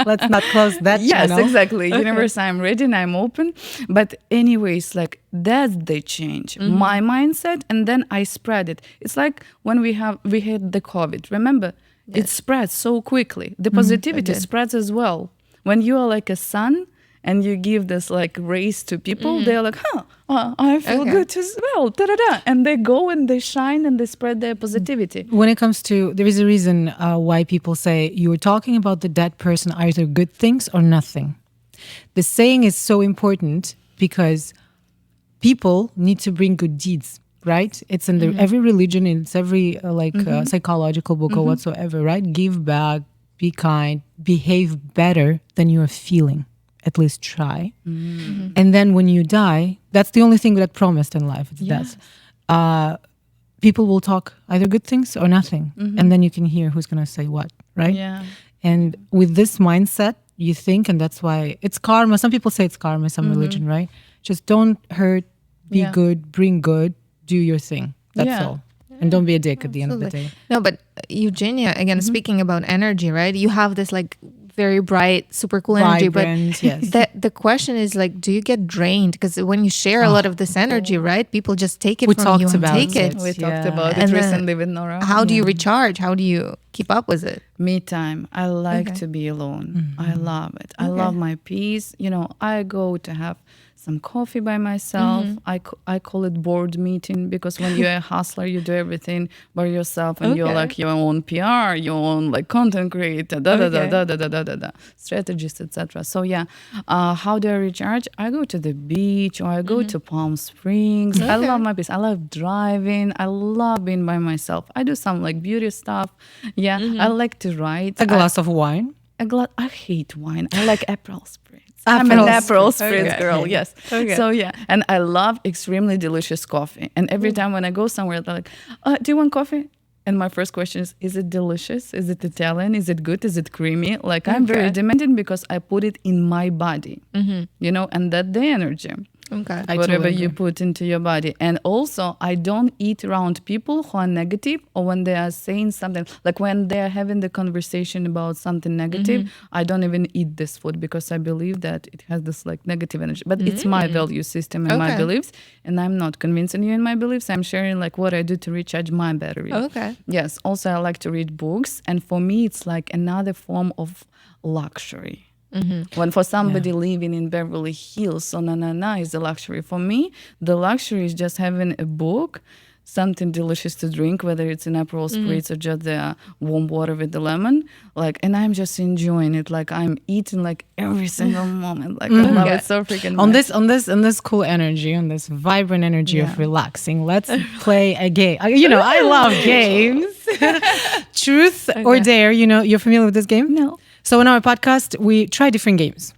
Let's not close that Yes, channel. exactly. Universe, I'm ready and I'm open. But anyways, like that's the change. My mindset, and then I spread it. It's like when we had the COVID. Remember, it spreads so quickly. The positivity spreads as well. When you are like a sun and you give this like rays to people, they're like, I feel good as well. Da-da-da. And they go and they shine and they spread their positivity. When it comes to, there is a reason why people say you're talking about the dead person, either good things or nothing. The saying is so important because people need to bring good deeds, right? It's in every religion, it's every psychological book or whatsoever, right? Give back, be kind, behave better than you are feeling. At least try. And then when you die, that's the only thing that promised in life. It's death. People will talk either good things or nothing. And then you can hear who's going to say what, right? Yeah. And with this mindset, you think, and that's why it's karma. Some people say it's karma, some religion, right? Just don't hurt, be good, bring good, do your thing. That's all. And don't be a dick at the end of the day. No, but Eugenia, again, speaking about energy, right? You have this like very bright, super cool energy. Vibrant, yes. The question is like, do you get drained? Because when you share a lot of this energy, right? People just take it We from you talked and about take it. it. We talked Yeah. about it And then recently with Nora. How do you recharge? How do you keep up with it? Me time. I like to be alone. I love it. I love my peace. I go to have some coffee by myself. I call it board meeting because when you're a hustler, you do everything by yourself and you're like your own PR, your own like content creator, strategist, etc. So how do I recharge? I go to the beach or I go to Palm Springs. I love my peace. I love driving. I love being by myself. I do some like beauty stuff. I like to write. A glass of wine. I hate wine. I like April Spritz. I'm an Aperol Spritz girl, yes. Okay. So and I love extremely delicious coffee. And every time when I go somewhere, they're like, do you want coffee? And my first question is it delicious? Is it Italian? Is it good? Is it creamy? Like I'm very demanding because I put it in my body, and that's the energy. Okay. Whatever you put into your body. And also, I don't eat around people who are negative or when they are saying something, like when they are having the conversation about something negative, I don't even eat this food because I believe that it has this like negative energy. But it's my value system and my beliefs. And I'm not convincing you in my beliefs. I'm sharing like what I do to recharge my battery. Okay. Yes. Also, I like to read books. And for me, it's like another form of luxury. When for somebody living in Beverly Hills, so is a luxury. For me, the luxury is just having a book, something delicious to drink, whether it's an Aperol Spritz or just the warm water with the lemon. And I'm just enjoying it. Like I'm eating like every single moment. Like I love it so freaking much. On this cool energy, on this vibrant energy of relaxing, let's play a game. I love games. Truth or dare. You're familiar with this game? No. So in our podcast, we try different games.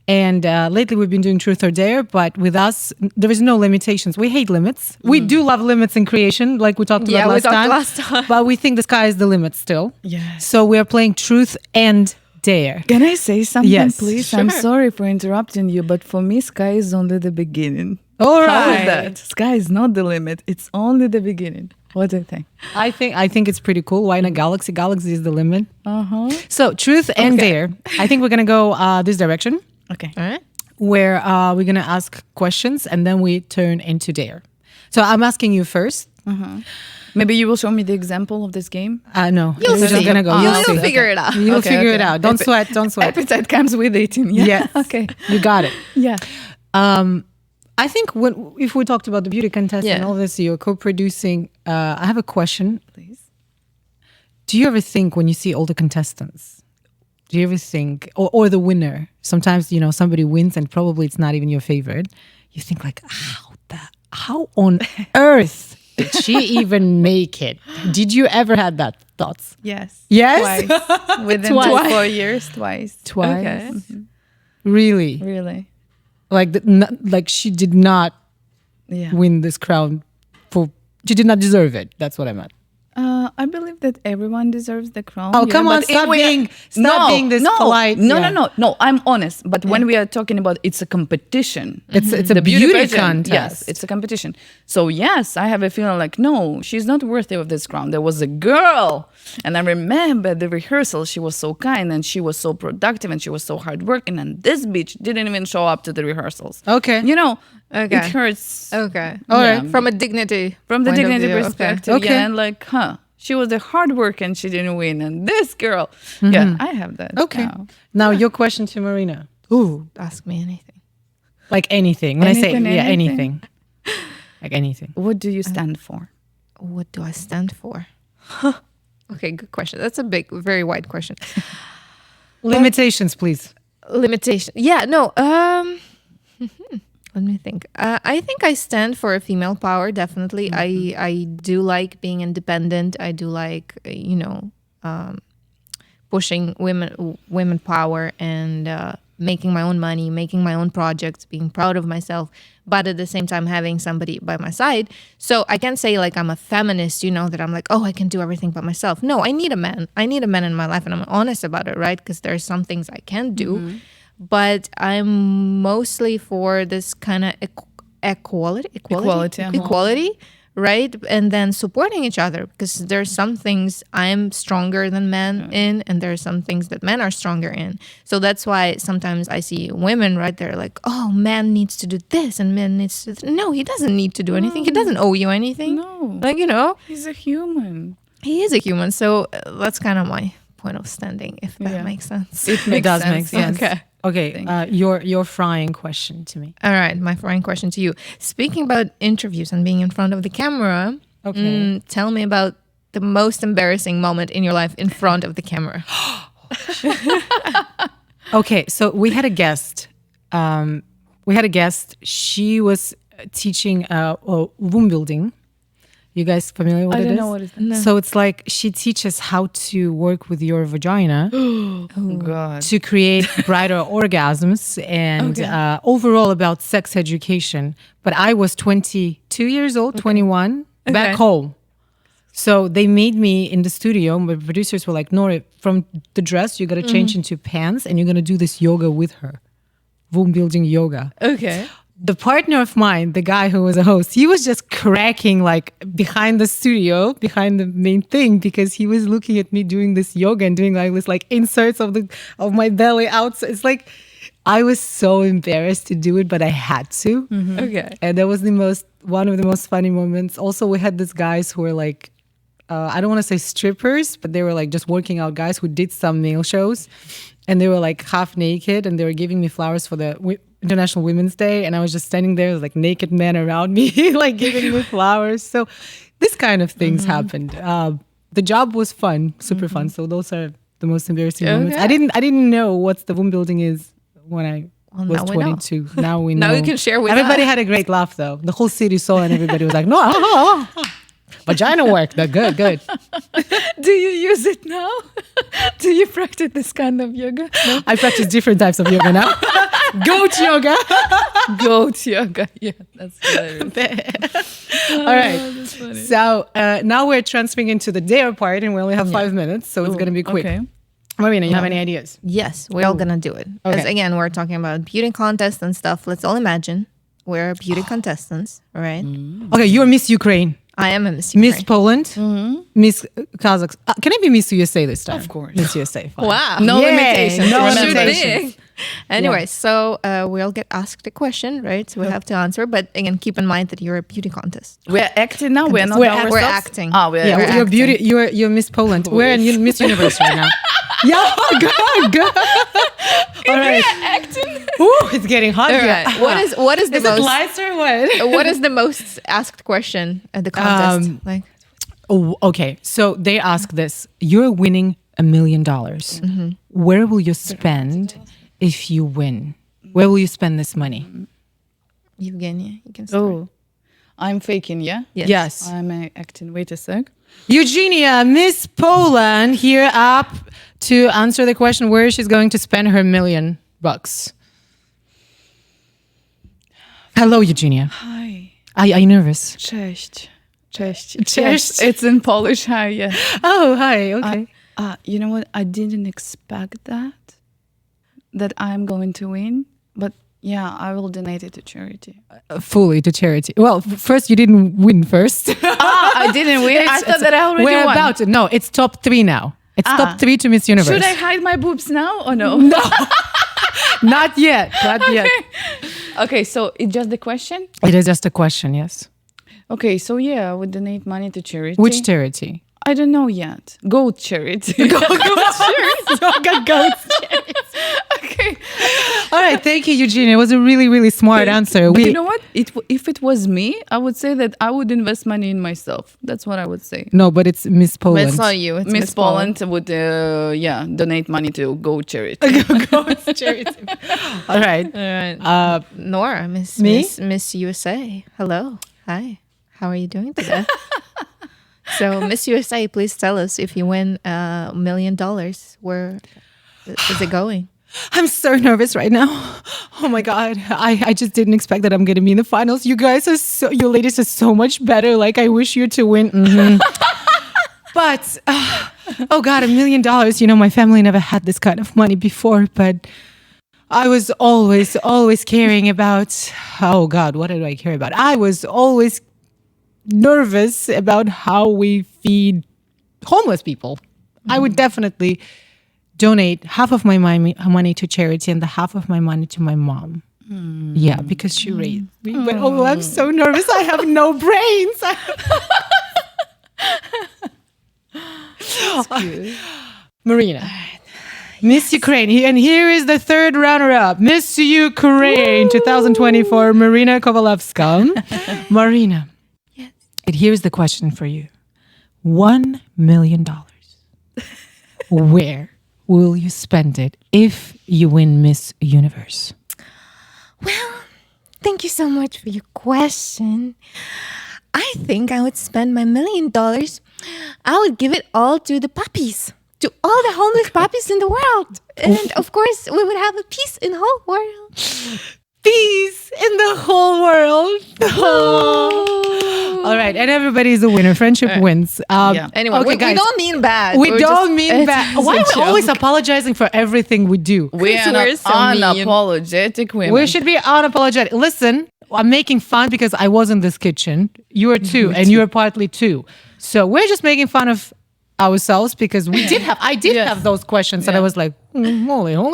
And lately we've been doing Truth or Dare, but with us, there is no limitations. We hate limits. We do love limits in creation, like we talked about last time. But we think the sky is the limit still. Yes. So we are playing Truth and Dare. Can I say something, please? Sure. I'm sorry for interrupting you, but for me, sky is only the beginning. All right. How is that? Sky is not the limit. It's only the beginning. What do you think? I think it's pretty cool. Why in a galaxy? Galaxy is the limit. So Truth and Dare. I think we're going to go this direction. Okay. All right. Where we're going to ask questions and then we turn into Dare. So I'm asking you first. Maybe you will show me the example of this game. No. You'll We're see. just going to go. You'll figure it out. You'll figure it out. Don't sweat. Don't sweat. Appetite comes with eating. Yeah. Yes. Okay. You got it. Yeah. I think if we talked about the beauty contest and all this, you're co-producing. I have a question. Please. Do you ever think when you see all the contestants, do you ever think, or the winner, sometimes, somebody wins and probably it's not even your favorite. You think like, how on earth did she even make it? Did you ever had that thoughts? Yes. Yes? Twice. Within 4 years, twice. Twice? Okay. Really? Really. Like she did not Yeah. win this crown she did not deserve it. That's what I meant. I believe that everyone deserves the crown. Oh, come on, stop being this polite. No, I'm honest. But when we are talking about it's a competition. It's a The beauty pageant, contest. Yes, it's a competition. So yes, I have a feeling like, no, she's not worthy of this crown. There was a girl. And I remember the rehearsal, she was so kind and she was so productive and she was so hardworking. And this bitch didn't even show up to the rehearsals. Okay. Okay. It hurts. Okay. All right. From a dignity. From the point of dignity view. perspective. Okay. Yeah, and like, she was a hard worker and she didn't win. And this girl, yeah, I have that. Okay. now. Now your question to Marina. Ooh, ask me anything. Like anything. When I say Anything. anything. Like anything. What do you stand for? What do I stand for? Okay, good question. That's a very wide question. Limitations, please. Limitation. Yeah, no. Let me think. I think I stand for a female power, definitely. I do like being independent. I do like, pushing women power and making my own money, making my own projects, being proud of myself, but at the same time having somebody by my side. So I can't say like I'm a feminist, that I'm like, oh, I can do everything by myself. No, I need a man. I need a man in my life, and I'm honest about it, right? Because there's some things I can't do. But I'm mostly for this kind of equality, right? And then supporting each other, because there's some things I'm stronger than men in, and there are some things that men are stronger in. So that's why sometimes I see women, right? They're like, oh, man needs to do this and man needs to no, he doesn't need to do anything. He doesn't owe you anything. No. Like, He's a human. he is a human. So that's kind of my point of standing, if that Yeah. makes sense. It does make sense. Okay. Okay, your frying question to me. All right, my frying question to you. Speaking about interviews and being in front of the camera, Okay. tell me about the most embarrassing moment in your life in front of the camera. Okay, so we had a guest. She was teaching womb building. You guys familiar with I it don't is? know what is that. So it's like she teaches how to work with your vagina Oh God. to create brighter orgasms and overall about sex education. But I was 22 years old, 21, back home. So they made me in the studio. My producers were like, Nora, from the dress, you got to change into pants and you're going to do this yoga with her. Womb building yoga. Okay. The partner of mine, the guy who was a host, he was just cracking like behind the studio, behind the main thing, because he was looking at me doing this yoga and doing like this like inserts of my belly out. So it's like I was so embarrassed to do it, but I had to. Okay. And that was one of the most funny moments. Also, we had these guys who were like, I don't want to say strippers, but they were like just working out guys who did some male shows. And they were like half naked and they were giving me flowers for the International Women's Day. And I was just standing there with like naked men around me, like giving me flowers. So this kind of things happened. The job was fun, super fun. So those are the most embarrassing moments. I didn't know what the womb building is when I was now we know. 22. Now we know. Now you can share with Everybody us. had a great laugh though. The whole city saw and everybody was like, no, vagina work. They're good. Do you use it now? Do you practice this kind of yoga? No? I practice different types of yoga now. Goat yoga. Goat yoga. Yeah, that's hilarious. All right. That's funny. So now we're transferring into the dare part and we only have 5 minutes. So it's going to be quick. Okay. Marina, you have any ideas? Yes, we're all gonna do it. Because Okay. again, we're talking about beauty contests and stuff. Let's all imagine we're beauty contestants, all right? Okay, you're Miss Ukraine, I am a Miss Miss Ukraine. Poland, Miss Kazakhstan. Can I be Miss USA this time? Of course. Miss USA. Fine. Wow. No Yay, limitations. no remember. limitations. Anyway, so we'll get asked a question, right? So we have to answer. But again, keep in mind that you're a beauty contest. We're acting now. We're not We're ourselves. acting. Ah, we're Yeah, acting. you're beauty. You're Miss Poland. We're in Miss Universe right now. Yeah, good. All right. acting. Ooh, it's getting hot All here. right. What is the Is it most lights or what? what is the most asked question at the contest? Like Oh, okay. So they ask this: you're winning $1 million. Where will you spend if you win? Where will you spend this money? Eugenia, you can start. Oh, I'm faking, yeah? Yes. I'm acting. Wait a sec. Eugenia, Miss Poland, here up to answer the question where she's going to spend her $1 million. Hello, Eugenia. Hi. Are you nervous? Cześć. Cześć. Cześć. It's in Polish. Hi, yeah. Oh, hi. Okay. You know what? I didn't expect that I'm going to win. But yeah, I will donate it to charity. Fully to charity. Well, first you didn't win first. I didn't win. I thought that I already We're won. about to. No, it's top 3 now. It's top 3 to Miss Universe. Should I hide my boobs now or no? No. Not yet. Not yet. Okay, so it's just the question? It is just a question, yes. Okay, so yeah, I would donate money to charity. Which charity? I don't know yet. Goat charity. Okay. All right, thank you, Eugenia. It was a really, really smart answer. But you know what? If it was me, I would say that I would invest money in myself. That's what I would say. No, but it's Miss But Poland. it's not you. It's Miss Poland would, donate money to Goat charity. charity. All right. All right. Nora, me? Miss USA. Hello. Hi. How are you doing today? So, Miss USA, please tell us if you win $1 million, where is it going? I'm so nervous right now. Oh my God. I just didn't expect that I'm going to be in the finals. You guys are you ladies are so much better. Like, I wish you to win. But, oh God, $1 million. You know, my family never had this kind of money before, but I was always caring about, oh God, what did I care about? I was always nervous about how we feed homeless people. I would definitely donate half of my money to charity and the half of my money to my mom. Yeah, because she raised me. But I'm so nervous. I have no brains. Marina. Miss Ukraine. And here is the third runner-up. Miss Ukraine 2024, Marina Kovalevska. Marina. Yes. And here's the question for you. $1 million. Where will you spend it if you win Miss Universe? Well, thank you so much for your question. I think I would spend my $1 million. I would give it all to the puppies, to all the homeless puppies in the world. And of course, we would have a peace in the whole world. Peace in the whole world. Oh. All right. And everybody's a winner. Friendship wins. Yeah. Anyway, Okay, we guys. don't mean bad. We We're don't just- mean bad. Why are we joke. always apologizing for everything we do? We are we're not so mean. unapologetic women. We should be unapologetic. Listen, I'm making fun because I was in this kitchen. You are too, and you are partly too. So we're just making fun of ourselves because I did Yes. have those questions, and I was like, holy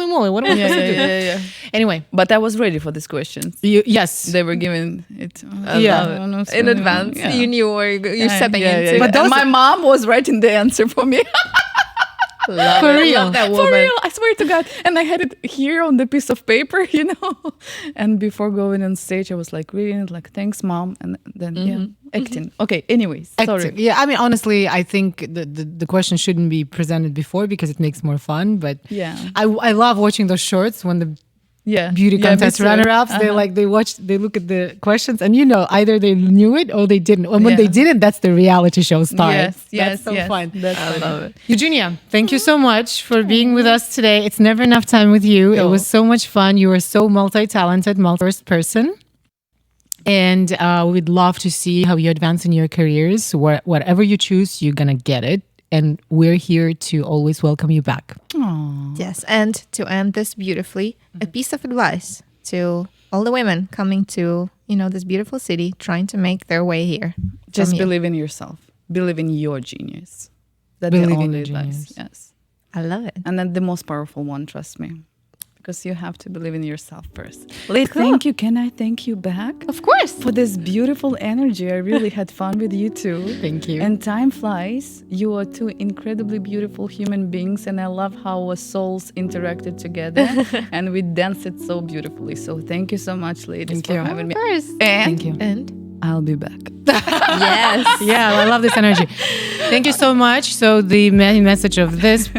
moly, what am I supposed to do? yeah. Anyway, But I was ready for these questions. yes. They were given it Yeah. In advance, Yeah. you knew what you're stepping Yeah, into. yeah. But And those- my mom was writing the answer for me. Love For it. real. Love that For woman. real, I swear to God. And I had it here on the piece of paper, And before going on stage, I was like reading it, like, thanks, mom. And then, acting. Okay, anyways, sorry. Acting. Yeah, I mean, honestly, I think the question shouldn't be presented before because it makes more fun. But Yeah. I love watching those shorts when the Yeah. beauty Yeah, me contest too. runner-ups. They look at the questions, and either they knew it or they didn't. And when they Yeah. didn't, that's the reality show starts. Yes, That's so yes. fun. That's I funny. love it. Eugenia, thank you so much for being with us today. It's never enough time with you. It No. was so much fun. You are so multi-talented, multi-first person. And we'd love to see how you advance in your careers. Whatever you choose, you're going to get it. And we're here to always welcome you back. Yes, and to end this beautifully, a piece of advice to all the women coming to, this beautiful city, trying to make their way here. Just From you. believe in yourself. Believe in your genius. That's Believe the in only your advice. genius. Yes. I love it. And then the most powerful one, trust me. Because you have to believe in yourself first. Thank you. Can I thank you back? Of course. For this beautiful energy. I really had fun with you too. Thank you. And time flies. You are two incredibly beautiful human beings, and I love how our souls interacted together and we danced it so beautifully. So thank you so much, ladies, Thank for you. having me. Of course. And Thank you. And I'll be back. yes. Yeah, I love this energy. Thank you so much. So the main message of this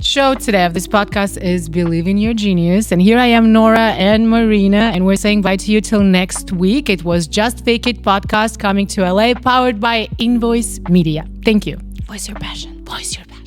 show today, of this podcast, is believe in your genius. And here I am, Nora and Marina, and we're saying bye to you till next week. It was Just Fake It podcast coming to LA, powered by Invoice Media. Thank you. Voice your passion. Voice your passion.